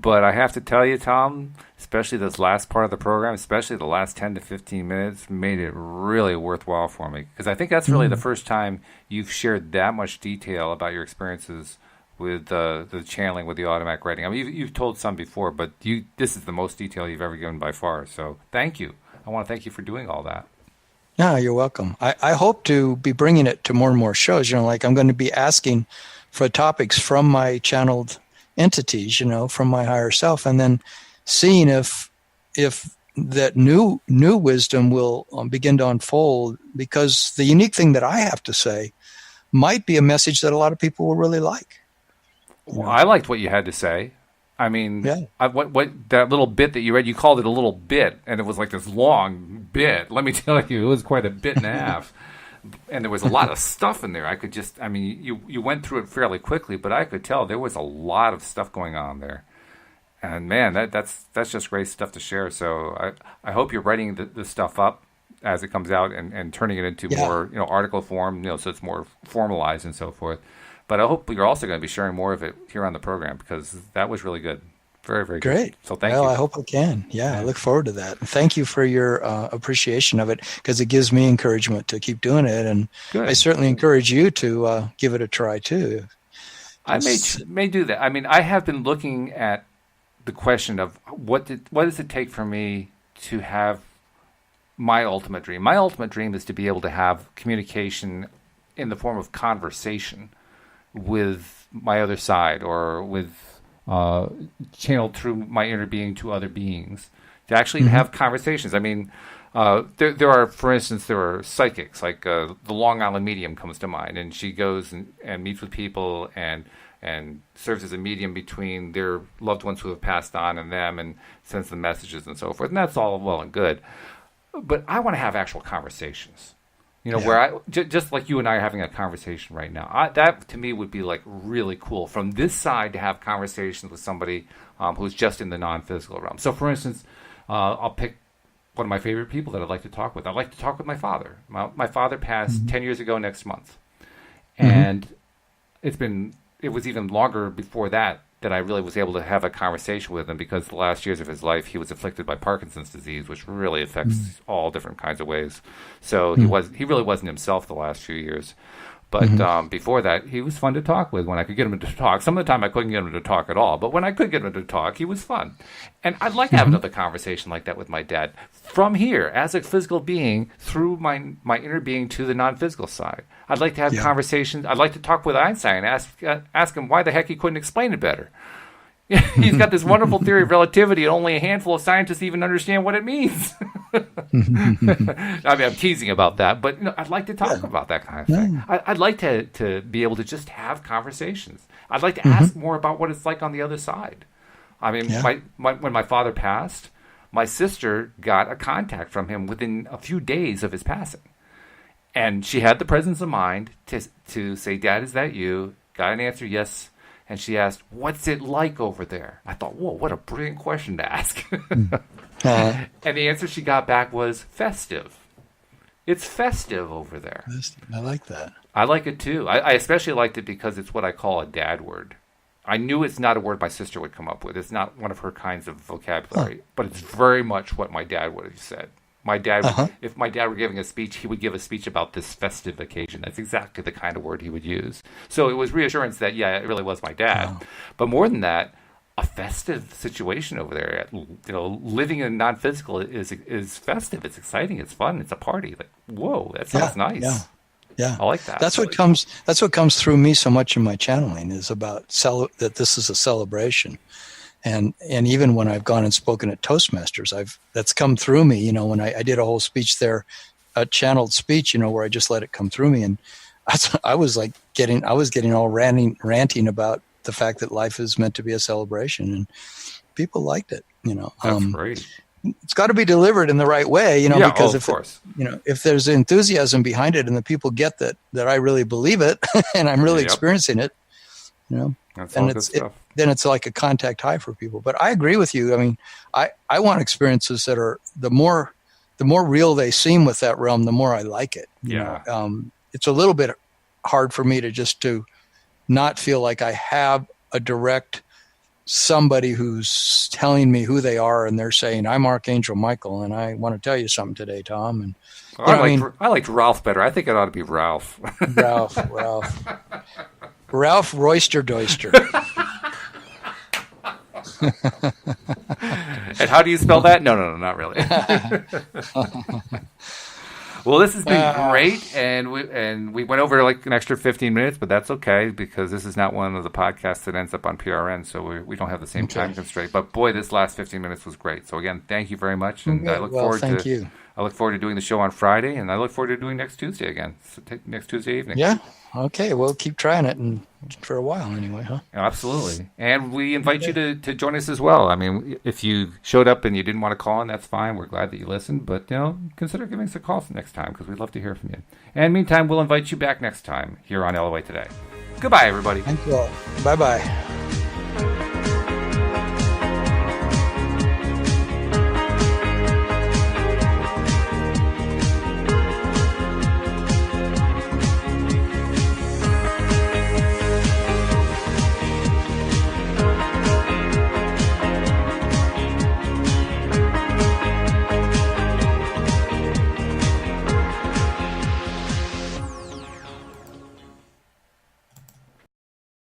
But I have to tell you, Tom, especially this last part of the program, especially the last 10 to 15 minutes, made it really worthwhile for me. Because I think that's really the first time you've shared that much detail about your experiences with the channeling with the automatic writing. I mean, you've told some before, but this is the most detail you've ever given by far. So thank you. I want to thank you for doing all that. Yeah, you're welcome. I hope to be bringing it to more and more shows. Like I'm going to be asking for topics from my channeled entities, from my higher self, and then seeing if that new wisdom will begin to unfold, because the unique thing that I have to say might be a message that a lot of people will really like. Well, I liked what you had to say. I mean, what that little bit that you read, you called it a little bit, and it was like this long bit. Let me tell you, it was quite a bit and a half. And there was a lot of stuff in there. You went through it fairly quickly, but I could tell there was a lot of stuff going on there. And man, that's just great stuff to share. So I hope you're writing this stuff up as it comes out and turning it into more article form, so it's more formalized and so forth. But I hope you're also going to be sharing more of it here on the program, because that was really good. Very, very great. Good. So thank you. I hope I can. Yeah, I look forward to that. Thank you for your appreciation of it, because it gives me encouragement to keep doing it. And good. I certainly encourage you to give it a try too. I may do that. I mean, I have been looking at the question of what does it take for me to have my ultimate dream. My ultimate dream is to be able to have communication in the form of conversation with my other side, or with channeled through my inner being to other beings, to actually have conversations. I mean, there are, for instance, there are psychics, like the Long Island medium comes to mind, and she goes and meets with people and serves as a medium between their loved ones who have passed on and them, and sends them messages and so forth. And that's all well and good. But I want to have actual conversations. Where just like you and I are having a conversation right now. That to me would be like really cool from this side, to have conversations with somebody who's just in the non-physical realm. So, for instance, I'll pick one of my favorite people that I'd like to talk with. I'd like to talk with my father. My father passed 10 years ago next month, and it was even longer before that I really was able to have a conversation with him, because the last years of his life he was afflicted by Parkinson's disease, which really affects all different kinds of ways. So he really wasn't himself the last few years. But before that, he was fun to talk with when I could get him to talk. Some of the time I couldn't get him to talk at all, but when I could get him to talk, he was fun. And I'd like to have another conversation like that with my dad, from here, as a physical being, through my inner being to the non-physical side. I'd like to have conversations. I'd like to talk with Einstein and ask him why the heck he couldn't explain it better. He's got this wonderful theory of relativity, and only a handful of scientists even understand what it means. I mean, I'm teasing about that, but I'd like to talk about that kind of thing. I'd like to be able to just have conversations. I'd like to ask more about what it's like on the other side. I mean, when my father passed, my sister got a contact from him within a few days of his passing. And she had the presence of mind to say, "Dad, is that you?" Got an answer, yes. And she asked, "What's it like over there?" I thought, whoa, what a brilliant question to ask. And the answer she got back was festive. It's festive over there. I like that. I like it too. I especially liked it because it's what I call a dad word. I knew it's not a word my sister would come up with. It's not one of her kinds of vocabulary, but it's very much what my dad would have said. My dad, if my dad were giving a speech, he would give a speech about this festive occasion. That's exactly the kind of word he would use. So it was reassurance that, it really was my dad. But more than that, a festive situation over there. Living in non-physical is festive. It's exciting. It's fun. It's a party. Like, whoa, that sounds nice. Yeah, I like that. That's what comes through me so much in my channeling, is about that this is a celebration. And even when I've gone and spoken at Toastmasters, that's come through me. When I did a whole speech there, a channeled speech, where I just let it come through me, and I was getting all ranting about the fact that life is meant to be a celebration, and people liked it. That's great. It's got to be delivered in the right way, because of course. If there's enthusiasm behind it and the people get that I really believe it and I'm really experiencing it, That's all good stuff. Then it's like a contact high for people. But I agree with you. I mean, I want experiences that are the more real they seem with that realm, the more I like it. It's a little bit hard for me to not feel like I have a direct somebody who's telling me who they are, and they're saying, I'm Archangel Michael, and I want to tell you something today, Tom. And I liked Ralph better. I think it ought to be Ralph. Ralph Royster Doyster. And how do you spell that? No, not really. Well, this has been great, and we went over like an extra 15 minutes, but that's okay because this is not one of the podcasts that ends up on PRN, so we don't have the same time constraint. But boy, this last 15 minutes was great. So again, thank you very much, and I look forward to doing the show on Friday, and I look forward to doing next Tuesday again. So next Tuesday evening. Yeah. Okay, we'll keep trying it for a while anyway, huh? Absolutely. And we invite you to join us as well. I mean, if you showed up and you didn't want to call in, that's fine. We're glad that you listened. But, consider giving us a call next time because we'd love to hear from you. And meantime, we'll invite you back next time here on LOA Today. Goodbye, everybody. Thank you all. Bye-bye.